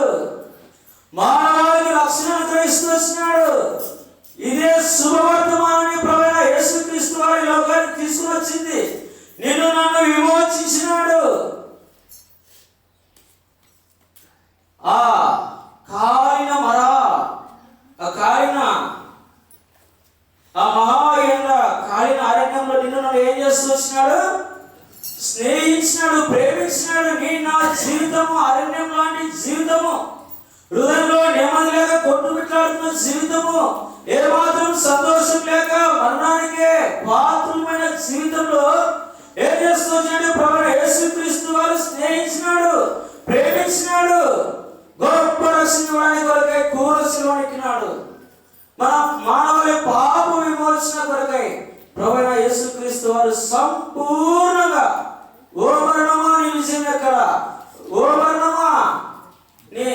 మానవాళికి రక్షణ గ్రహిస్తూ వచ్చినాడు. ఇదే శుభవర్తమానాన్ని ప్రభువైన యేసుక్రీస్తు వారి లోకానికి తీసుకుని వచ్చింది. నిన్ను నన్ను విమోచించినాడు. ఆ కాలిన మర, ఆ కాలిన ఆ మహాయండ కాలిన అరణ్యంలో నిన్ను నన్ను ఏం చేస్తూ వచ్చినాడు? స్నేహించినాడు, ప్రేమించినాడు. నీ నా జీవితము అరణ్యం లాంటి జీవితము, హృదయంలో నెమ్మది లేక కొట్టుమిట్లాడుతున్న జీవితము, ఏమాత్రం సంతోషం లేక మరణానికే పాత్రమైన జీవితంలో ఏం చేస్తూ వచ్చినాడు? ప్రభువైన యేసుక్రీస్తు వారు స్నేహించినాడు, ప్రేమించినాడు. గొప్ప రక్షణ కొరకై క్రూర ఎక్కినాడు. మన మానవుల పాప విమోచన కొరకై ప్రభువైన యేసుక్రీస్తు వారు సంపూర్ణంగా, ఓ మరణమా, నీ విజయం ఎక్కడ? ఓ మరణమా, నీ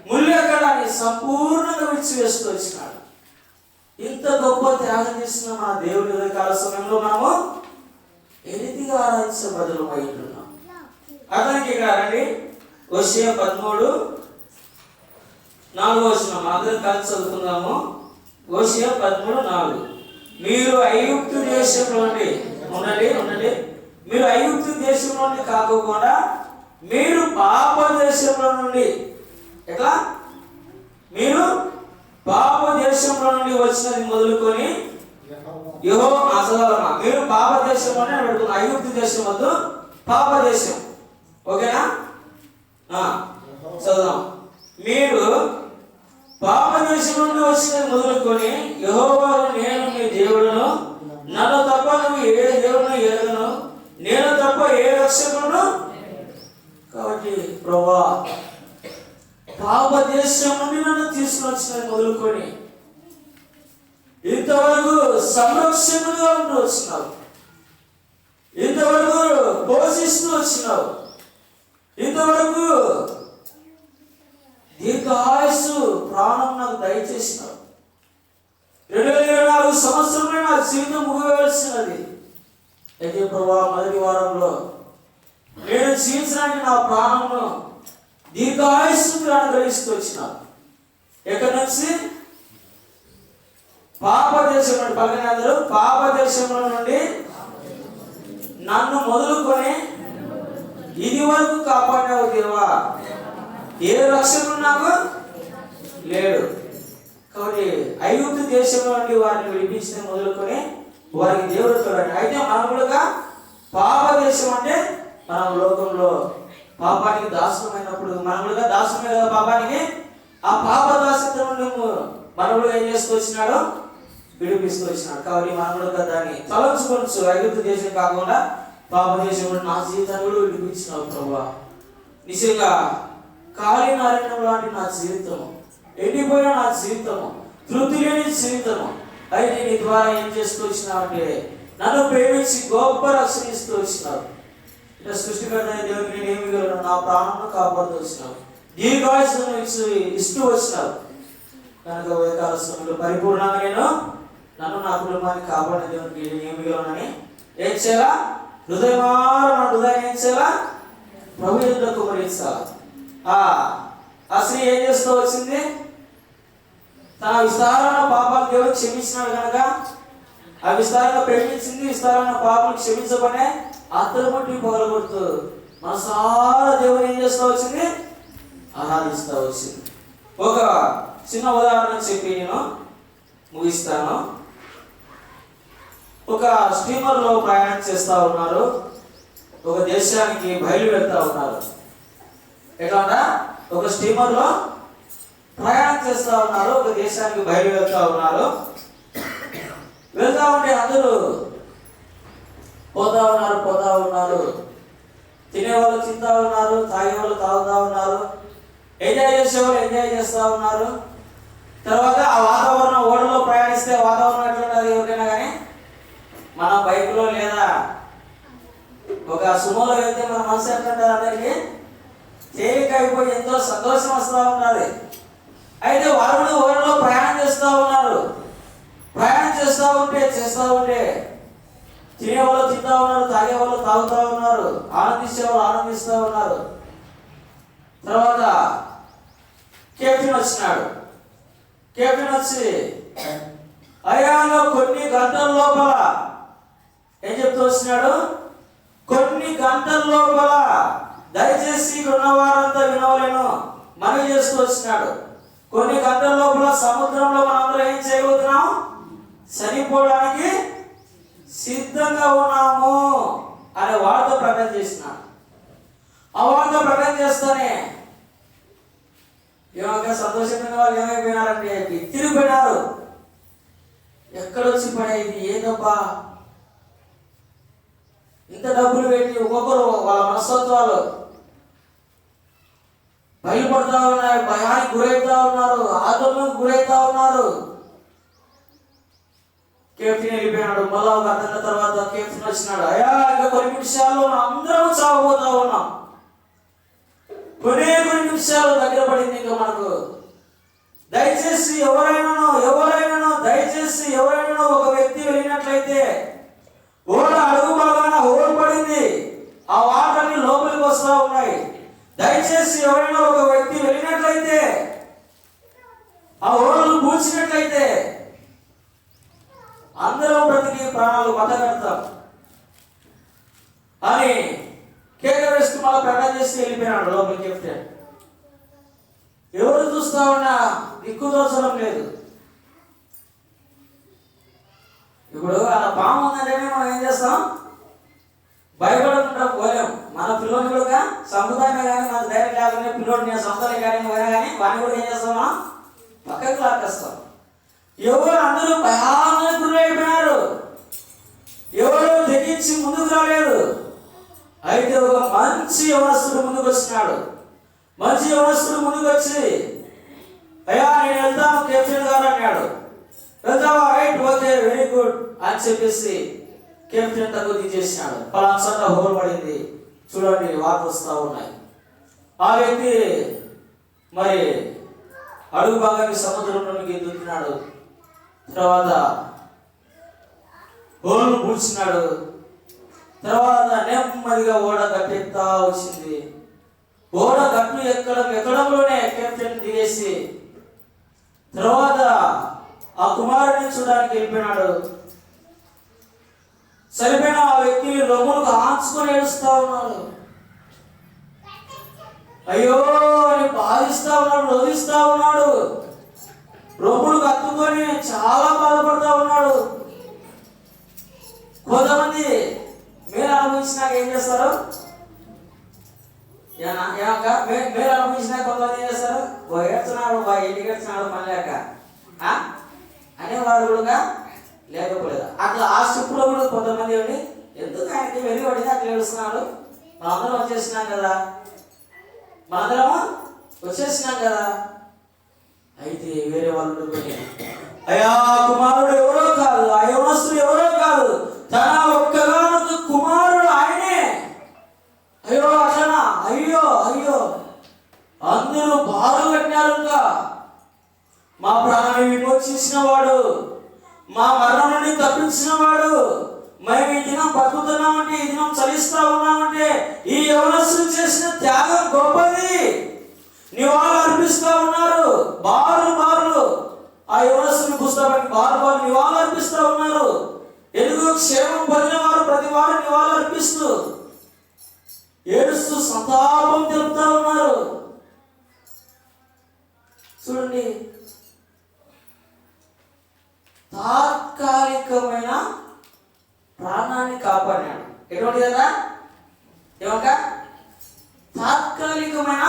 ముళ్ళు ఎక్కడ? నీ సంపూర్ణంగా విడిచివేస్తూ వచ్చినాడు. ఇంత గొప్ప త్యాగం చేసిన మన దేవుడి ఉదయకాల సమయంలో మనము ఎనిమిదిగా ఆరాధించే బదులు ఉంటున్నాం. అతనికి ఇక్కడ రండి. హోషేయ 13:4 వచనం అందరం కలిసి చదువుకుందాము. హోషేయ 13:4. మీరు ఐగుప్తు దేశంలో ఉండండి. మీరు ఐగుప్తు దేశంలో నుండి కాకుండా మీరు పాప దేశంలో నుండి, ఎట్లా? మీరు పాప దేశంలో నుండి వచ్చినది మొదలుకొని చదవాలమ్మా. మీరు పాప దేశంలోనే పెడుతున్నా. ఐగుప్తు దేశం వద్దు, పాప దేశం. ఓకేనా? చదువుదాం. మీరు పాప దేశం నుండి వచ్చినది మొదలుకొని యెహోవాను నేను మీ దేవుడును, నన్ను తప్ప నువ్వు ఏ దేవుడును ఎరుగను, నేను తప్ప ఏ రక్షకుడును. కాబట్టి ప్రభువా, పాప దేశం నుండి నన్ను తీసుకుని వచ్చినది మొదలుకొని ఇంతవరకు సంరక్షకుడుగా ఉంటూ వచ్చినావు, ఇంతవరకు పోషిస్తూ వచ్చినావు, ఇంతవరకు దీర్ఘాయుస్సు ప్రాణం నాకు దయచేసినావు. 2024 సంవత్సరమే నా జీవితం ముగివేయాల్సినది. అయితే ప్రభువా, మొదటి వారంలో నేను జీవించడానికి నా ప్రాణంను దీర్ఘాయుస్సును అనుగ్రహిస్తూ వచ్చినావు. ఎక్కడి నుంచి? పాప దేశం నుండి. పక్కన అందరూ పాప దేశంలో నుండి నన్ను మొదలుకొని ఇది వరకు కాపాడినావు దేవా. ఏ రక్షకుడు నాకు లేడు. కాబట్టి ఐగుప్తు దేశంలో నుండి వారిని విడిపించిన మొదలుకొని వారికి దేవుడు తోడండి. అయితే మనం కూడా పాప దేశం అంటే మనం లోకంలో పాపానికి దాసులమైనప్పుడు మనములుగా దాసులమే కదా పాపానికి. ఆ పాప దాసిత్వం నుండి మనములుగా ఏం చేస్తూ వచ్చినాడు? విడిపిస్తూ వచ్చినాడు. కాబట్టి మనములుగా దాన్ని తలంచుకోవచ్చు. ఐగుప్తు దేశం కాకుండా పాప దేశం నా జీవితాన్ని కూడా విడిపించినావు ప్రభువా. నిజంగా కాళీ నారాయణం లాంటి నా జీవితము, ఎండిపోయిన నా జీవితము, తృప్తి లేని జీవితము, అయితే నీ ద్వారా ఏం చేస్తూ వచ్చినావు అంటే నన్ను ప్రేమించి గొప్ప రక్షణ ఇస్తూ వచ్చినావు. ఇట్లా సృష్టికర్త దేవుడికి నేను ఏమి గలను, నా ప్రాణంను కాపాడుతూ వచ్చినావు, దీర్ఘాయుస్సును ఇస్తూ వచ్చినావు. కనుక ఉదయకాల సమయంలో పరిపూర్ణంగా నేను నన్ను నా కుటుంబాన్ని కాపాడిన దేవునికి నేను ఏమి గలనని ఏం చేయాలా? హృదయాన్ని ఏం చేయాలా? ప్రభు ఎదుట కుమరించాలి. ఆ స్త్రీ ఏం చేస్తూ వచ్చింది? తన విస్తారమైన పాపాలు దేవుడు క్షమించినాడు కనుక ఆ విస్తారంగా ప్రేమించింది. విస్తారమైన పాపాలు క్షమించబడే అత్తరుమట్టి పగలగొడుతూ మనసారా దేవుడు ఏం చేస్తూ వచ్చింది? ఆరాధిస్తూ వచ్చింది. ఒక చిన్న ఉదాహరణ చెప్పి నేను ముగిస్తాను. ఒక స్టీమర్లో ప్రయాణం చేస్తూ ఉన్నారు. ఒక దేశానికి బయలు వెళ్తూ ఉన్నారు. ఎట్లా? ఒక స్టీమర్లో ప్రయాణం చేస్తూ ఉన్నారు. ఒక దేశానికి బయలు వెళ్తూ ఉన్నారు. వెళ్తా ఉంటే అందరూ పోతా ఉన్నారు. తినేవాళ్ళు తింటా ఉన్నారు, తాగేవాళ్ళు తాగుతూ ఉన్నారు, ఎంజాయ్ చేసేవాళ్ళు ఎంజాయ్ చేస్తూ ఉన్నారు. తర్వాత ఆ వాతావరణం, ఓడలో ప్రయాణిస్తే వాతావరణం ఎట్లుంటుంది ఎవరికైనా కానీ? మన బైక్లో లేదా ఒక సుమోలో వెళ్తే మన మనసు ఎట్లుంటుంది? అందరికీ తేలిక అయిపోయి ఎంతో సంతోషం వస్తూ ఉంటుంది. అయితే వాళ్ళు ఓడలో ప్రయాణం చేస్తూ ఉన్నారు. ప్రయాణం చేస్తూ ఉంటే తినేవాళ్ళు తింటూ ఉన్నారు, తాగేవాళ్ళు తాగుతూ ఉన్నారు, ఆనందించేవాళ్ళు ఆనందిస్తూ ఉన్నారు. తర్వాత కెప్టెన్ వచ్చినాడు. కెప్టెన్ వచ్చి అయాలో కొన్ని గంటల లోపల ఏం చెప్తూ వచ్చినాడు? కొన్ని గంటల లోపల దయచేసి ఇక్కడ ఉన్న వారంతా వినవలేను మనవి చేస్తూ వచ్చినాడు. కొన్ని గంటల లోపల సముద్రంలో మనందరం ఏం చేయబోతున్నాం? చనిపోవడానికి సిద్ధంగా ఉన్నాము అనే వార్త ప్రకటన చేసినాడు. ఆ వార్త ప్రకటన చేస్తానే ఏమో సంతోషమైన వాళ్ళు ఏమైపోయినారంటే తిరిగిపోయినారు. ఎక్కడొచ్చి పడేది ఏదబ్బా, ఇంత డబ్బులు పెట్టి ఒక్కొక్కరు వాళ్ళ మనస్తత్వాలు బయలుపడతా ఉన్నాయి, భయానికి గురవుతా ఉన్నారు, ఆందోళనకు గురవుతా ఉన్నారు. కెప్టెన్ వెళ్ళిపోయినాడు. మళ్ళా ఒక అర్ధ తర్వాత కెప్టెన్ వచ్చినాడు. అయ్యా ఇంకా కొన్ని నిమిషాల్లో అందరం చావబోతా ఉన్నాం, కొన్ని నిమిషాలు దగ్గర పడింది ఇంకా మనకు. దయచేసి ఎవరైనా దయచేసి ఒక వ్యక్తి వెళ్ళినట్లయితే ఓడ అడుగు బాగాన హోల్ పడింది, ఆ వాటర్ని లోపలికి వస్తూ ఉన్నాయి. దయచేసి ఎవరైనా ఒక వ్యక్తి వెళ్ళినట్లయితే, ఆ ఓడలు పూడ్చినట్లయితే అందరం బ్రతికి ప్రాణాలు బతకడతాం అని కేక వేస్తూ మళ్ళీ ప్రకటన చేసి వెళ్ళిపోయినాడు లోపలికి కెప్టెన్. ఎవరు చూస్తా ఉన్నా దిక్కు దోచడం లేదు. ఇప్పుడు అలా పాము ఉందంటేనే మనం ఏం చేస్తాం? భయపడకుండా పోలేం. మన పిల్లోని కూడా సంప్రదాయమే కానీ మన ధైర్యం లేకుండా పిల్లోడు నేను సంస్థలే కానీ పోయినా కానీ వాడిని కూడా ఏం చేస్తాం? మనం పక్కకు లాక్కేస్తాం. ఎవరు అందరూ భయానికి గురైపోయినారు, ఎవరు తెగించి ముందుకు రాలేదు. అయితే ఒక మంచి యవనస్తుడు ముందుకు వచ్చినాడు. మంచి యవనస్తుడు ముందుకు వచ్చి అయ్యా నేను వెళ్తాను కెప్టెన్ గారు అన్నాడు. వెళ్తావా? రైట్, ఓకే, వెరీ గుడ్ అని చెప్పేసి కెప్టెన్ తగ్గు దించేసినాడు. పలాసంట హోల్ పడింది, చూడండి వాటర్ వస్తూ ఉన్నాయి. ఆ వ్యక్తి మరి అడుగు భాగాన్ని సముద్రంలోనికి దూకినాడు. తర్వాత హోల్ పూడ్చినాడు. తర్వాత నెమ్మదిగా ఓడ గట్టెత్తా వచ్చింది. ఓడ గట్టు ఎక్కడంలోనే కెప్టెన్ దిగేసి తర్వాత ఆ కుమారుడిని చూడడానికి వెళ్ళిపోయినాడు. సరిపోయిన ఆ వ్యక్తి రొమ్ములకు ఆంచుకొని ఏడుస్తా ఉన్నాడు. అయ్యో అని బాధిస్తా ఉన్నాడు, రోధిస్తా ఉన్నాడు. రొమ్ములకు అత్తుకొని చాలా బాధపడతా ఉన్నాడు. కొంతమంది మీరు అనుభవించినాక ఏం చేస్తారు? మేలు అనుభవించినాక కొంతమంది ఏం చేస్తారు? ఏడ్చున్నాడు, ఇంటికి ఏడ్చున్నాడు పని లేక అనేవారు కూడా లేకపోలేదు. అట్లా ఆ స్టెప్లో కూడా కొంతమంది ఉండి ఎందుకు ఆయనకి వెలువడింది అట్లా ఏడుస్తున్నాడు, మనందరం వచ్చేసినాం కదా, అయితే వేరే వాళ్ళు అయ్యా కుమారుడు ఎవరో కాదు, ఆ యవనస్తుడు ఎవరో కాదు, తన ఒక్కగానొక్క కుమారుడు ఆయనే. అయ్యో అట్లనా, అయ్యో అయ్యో అందరూ బాగా కట్టినారు. ఇంకా మా ప్రాణాన్ని విమోచించిన వాడు, మా మరణం నుండి తప్పించిన వాడు, మేము ఈ దినం బతుకుతున్నామంటే, ఈ దినం చలిస్తా ఉన్నామంటే ఈ యవనస్తులు చేసిన త్యాగం గొప్పది. నివాళులు అర్పిస్తూ ఉన్నారు, బారులు ఆ యవనస్తుని పుస్తకానికి బారు నివాళులు అర్పిస్తూ ఉన్నారు. ఎందుకు? క్షేమం పొందిన వారు ప్రతి వారు నివాళులు అర్పిస్తూ ఏడుస్తూ సంతాపం తెలుపుతా ఉన్నారు. చూడండి, తాత్కాలికమైన ప్రాణాన్ని కాపాడినాడు. ఎటువంటి కదా ఏమక తాత్కాలికమైన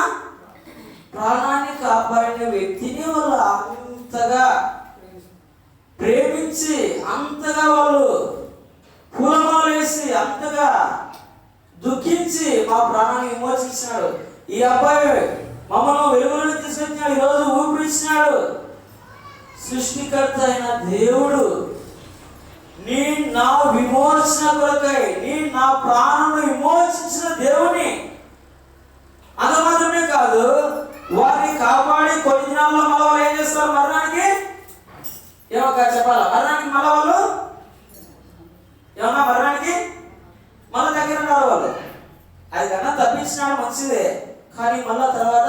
ప్రాణాన్ని కాపాడిన వ్యక్తిని వాళ్ళు అంతగా ప్రేమించి, అంతగా వాళ్ళు పూలమాలేసి, అంతగా దుఃఖించి మా ప్రాణాన్ని విమోచించినాడు. ఈ అబ్బాయి మమ్మల్ని వెలుగులోకి తీసుకొచ్చినాడు, ఈరోజు ఊపిరిచ్చినాడు. సృష్టికర్త అయిన దేవుడు నా విమోచన కొరకై నా ప్రాణం విమోచించిన దేవుని. అంత మాత్రమే కాదు, వారిని కాపాడి కొన్ని దినాల్లో మళ్ళీ వాళ్ళు ఏం చేస్తారు? మరణానికి చెప్పాలా? మరణానికి మళ్ళీ వాళ్ళు ఏమన్నా మరణానికి మళ్ళీ దగ్గర ఉన్నారు వాళ్ళు. అది కన్నా తప్పించినాడు మంచిదే, కానీ మళ్ళా తర్వాత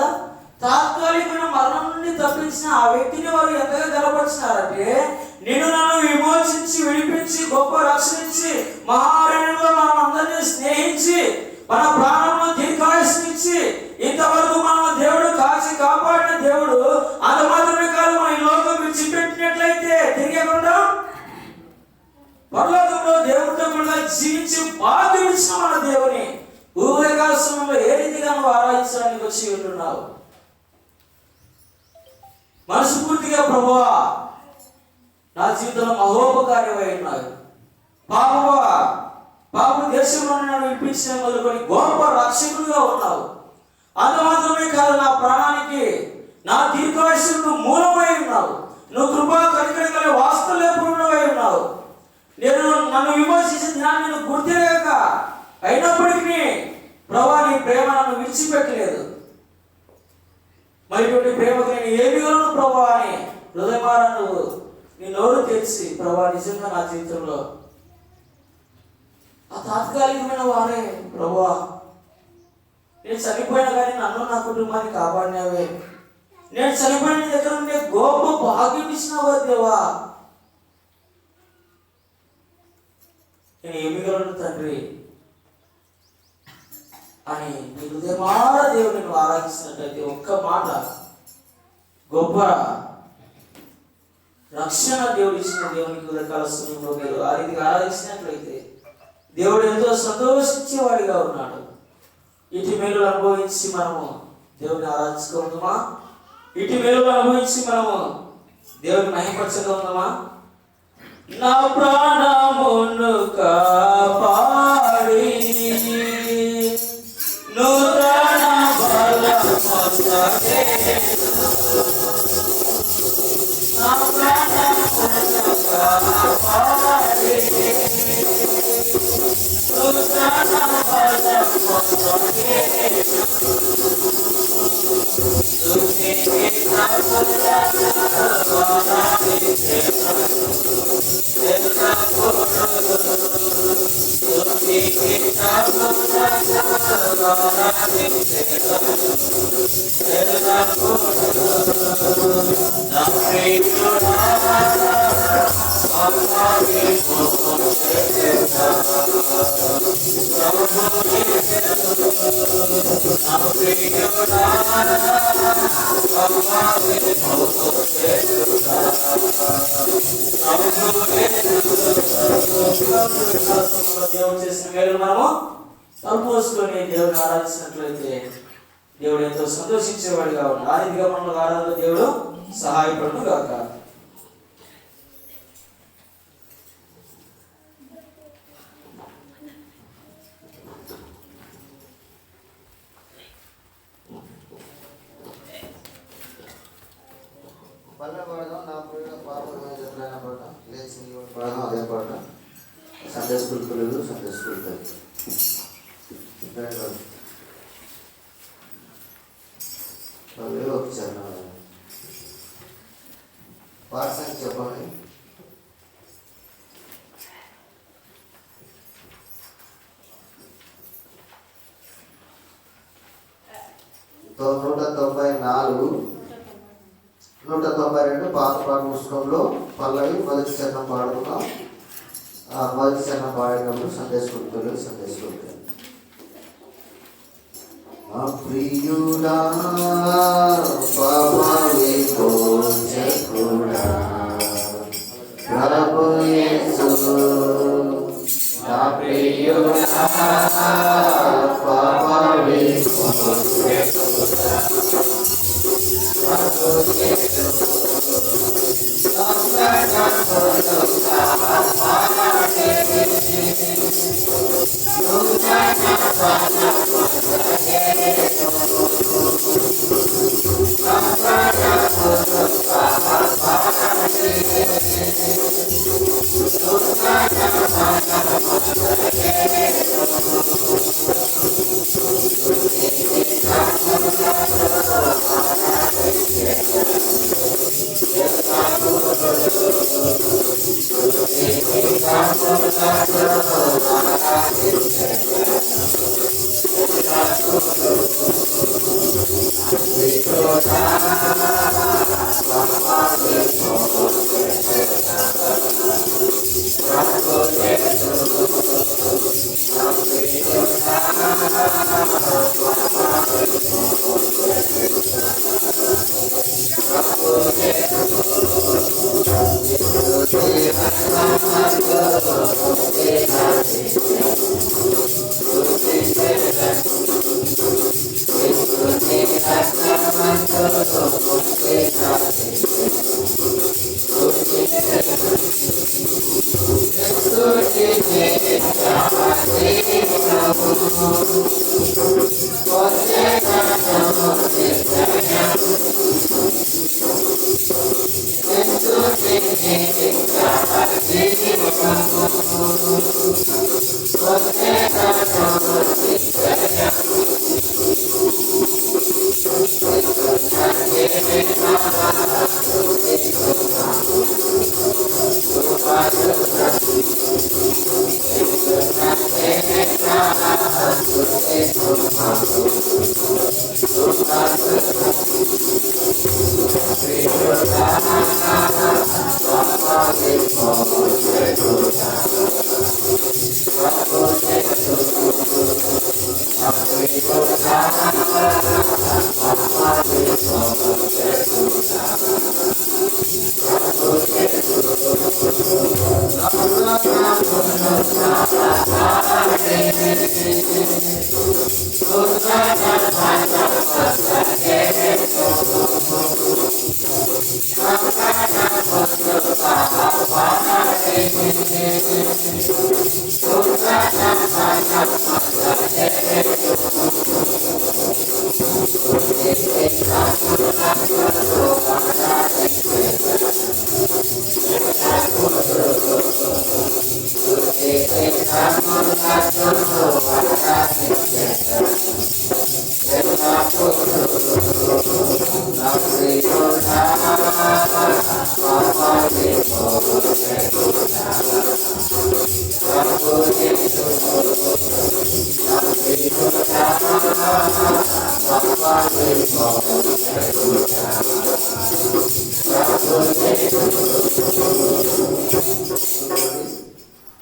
తాత్కాలికమైన మరణం నుండి తప్పించిన ఆ వ్యక్తిని వారు ఎంతగా గర్వపరిచినారంటే, నిన్ను నన్ను విమోచించి విడిపించి గొప్ప రక్షించి మహారణ్యంలో మనం అందరినీ స్నేహించి మన ప్రాణంలో దీర్ఘాయుష్నిచ్చి ఇంతవరకు మనం దేవుడు కాచి కాపాడిన దేవుడు. అంత మాత్రమే కాదు, మన ఈ లోకం విడిచిపెట్టినట్లయితే తిరిగకుండా పరలోకంలో దేవుడితో కూడా జీవించి భాగ్యం ఇచ్చిన మన దేవుని ఊరేగాల సమయంలో ఏ రీతిగా నువ్వు ఆరాధించడానికి వచ్చి ఉంటున్నావు? మనస్ఫూర్తిగా ప్రభువా నా జీవితంలో మహోపకార్యమై ఉన్నాయి, పాపం దేశంలో నన్ను విడిపించిన మొదలుకొని గొప్ప రక్షకుడుగా ఉన్నావు. అంత మాత్రమే కాదు, నా ప్రాణానికి నా దీర్ఘాయుష్కు మూలమై ఉన్నావు. నువ్వు కృపా కనికరం కలిగి వాస్తవలేపుడువై ఉన్నావు. నేను నన్ను విమోచించిన దినాన్ని నేను గుర్తిరేక అయినప్పటికీ ప్రభా నీ ప్రేమ నన్ను విడిచిపెట్టలేదు. మరి ఇటువంటి ప్రేమకు నేను ఏమి గలను ప్రభా అని హృదయమారా నువ్వు నీ నోరు తెరిచి, ప్రభా నిజంగా నా జీవితంలో ఆ తాత్కాలికమైన వారే ప్రభా, నేను చనిపోయినా కానీ నన్ను నా కుటుంబాన్ని కాపాడినావే, నేను చనిపోయిన దగ్గర ఉండే గొప్ప భాగ్యం ఇచ్చినావా దేవా, నేను ఏమి గలను తండ్రి అని నీ హృదయమారా దేవుని నువ్వు ఆరాధిస్తున్నట్లయితే ఒక్క మాట గొప్ప రక్షణ దేవుడు ఇచ్చిన దేవునికి ఉదయకాల సమయంలో మీరు ఆ రీతిగా ఆరాధించినట్లయితే దేవుడు ఎంతో సంతోషించేవాడిగా ఉన్నాడు. ఇటు మేలు అనుభవించి మనము దేవుని ఆరాధించుకుందామా? ఇటు మేలు అనుభవించి మనము దేవుని మహిమపరచగా ఉందామా? నా ప్రాణమును కాపాడి నూతన బలమొసగే, నా ప్రాణమును కాపాడి నూతన బలమొసగే, స్తుతికి Thank you. దేవుడు చేసిన మేలు మనము తలపోసుకొని దేవుడిని ఆరాధించినట్లయితే దేవుడు ఎంతో సంతోషించేవాడిగా ఉన్నాడు. ఆ రీతిగా మనకు ఆరాధన దేవుడు సహాయపడును గాక. అదే పాట సండే స్కూల్ పిల్లలు సండే స్కూల్ పిల్లలు వచ్చారు. పాఠశాల చెప్పండి. నూట 192 పాత పాట పుస్తకంలో పల్లవి మొదటి చరణం పాడుకున్నాం. మొదటి చరణం పాడేటప్పుడు సందేశకులు ప్రియుడా పావని మోచకుడా ప్రభు యేసు నా ప్రియుడా పావని మోచకుడా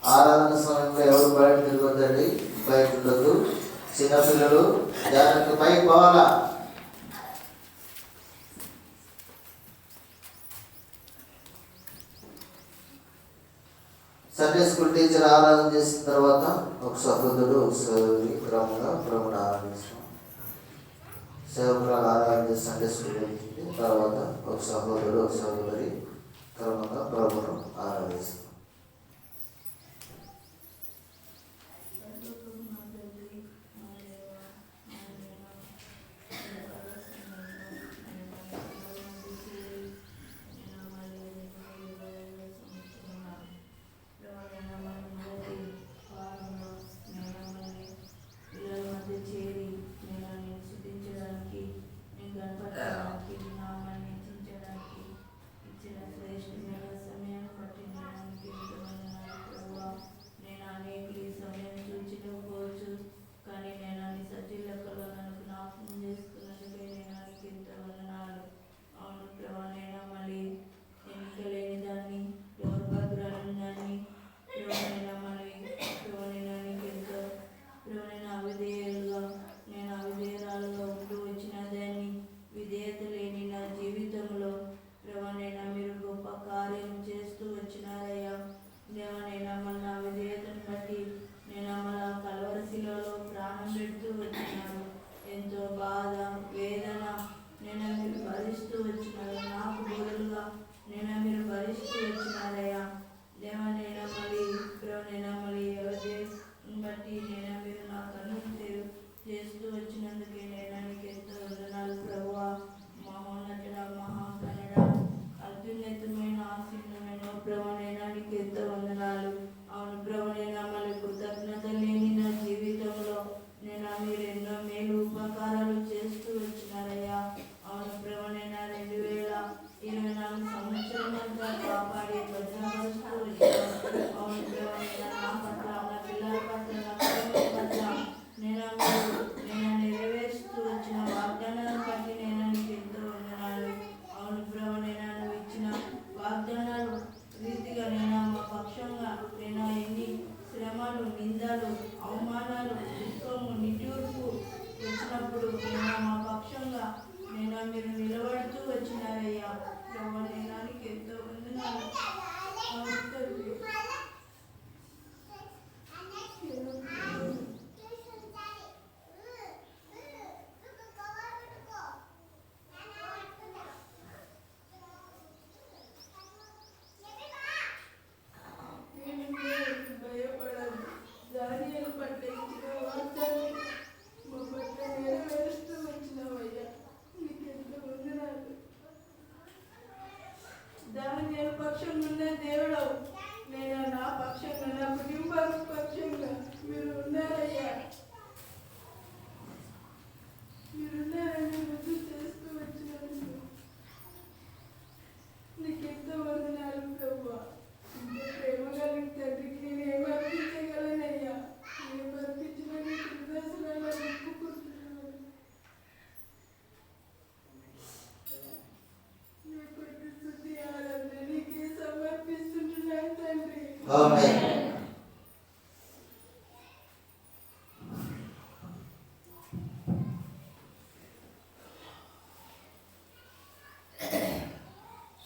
ఆరాధన సమయంలో ఎవరు బయట తిరగొద్దండి, బయట ఉండొద్దు. చిన్నపిల్లలు జాగ్రత్త, పైకి పోవాలా. సండే స్కూల్ టీచర్ ఆరాధన చేసిన తర్వాత ఒక సహోదరుడు ఒక సహోదరి క్రమంగా ప్రభుని ఆరాధిస్తాం. సేవకురాలు ఆరాధన చేసి సండే స్కూల్ వెళ్తుంది. తర్వాత ఒక సహోదరుడు ఒక సహోదరి క్రమంగా ప్రభును ఆరాధిస్తాం. ఆమేన్.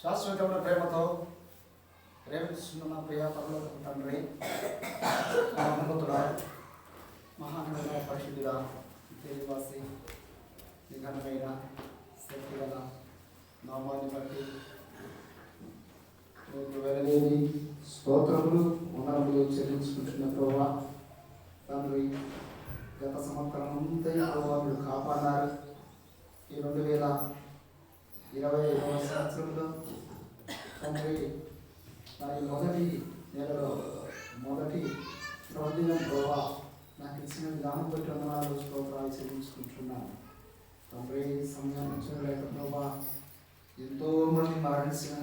శాశ్వతమైన ప్రేమతో ప్రేమిస్తున్న ప్రియ పరలోకపు తండ్రి, మహోన్నతుడా, మహాగణుడా, పరిశుద్ధుడా, దేవాసి, నిఘనమైన శక్తి గల నామాన్ని బట్టి వెళ్ళలేని స్తోత్రములు వనరులు చెల్లించుకుంటున్న ప్రభువా తండ్రి, గత సంవత్సరం అంతా ప్రభువా మీరు కాపాడారు. ఈ 2025వ సంవత్సరంలో తండ్రి మరి మొదటి నెలలో మొదటి రోజున ప్రభువా నాకు ఇచ్చిన విధానం బట్టి వందనాలు స్తోత్రాలు చెల్లించుకుంటున్నాను తండ్రి. సమయాన్ని చూడలేక ప్రభువా ఎంతోమంది మరణించిన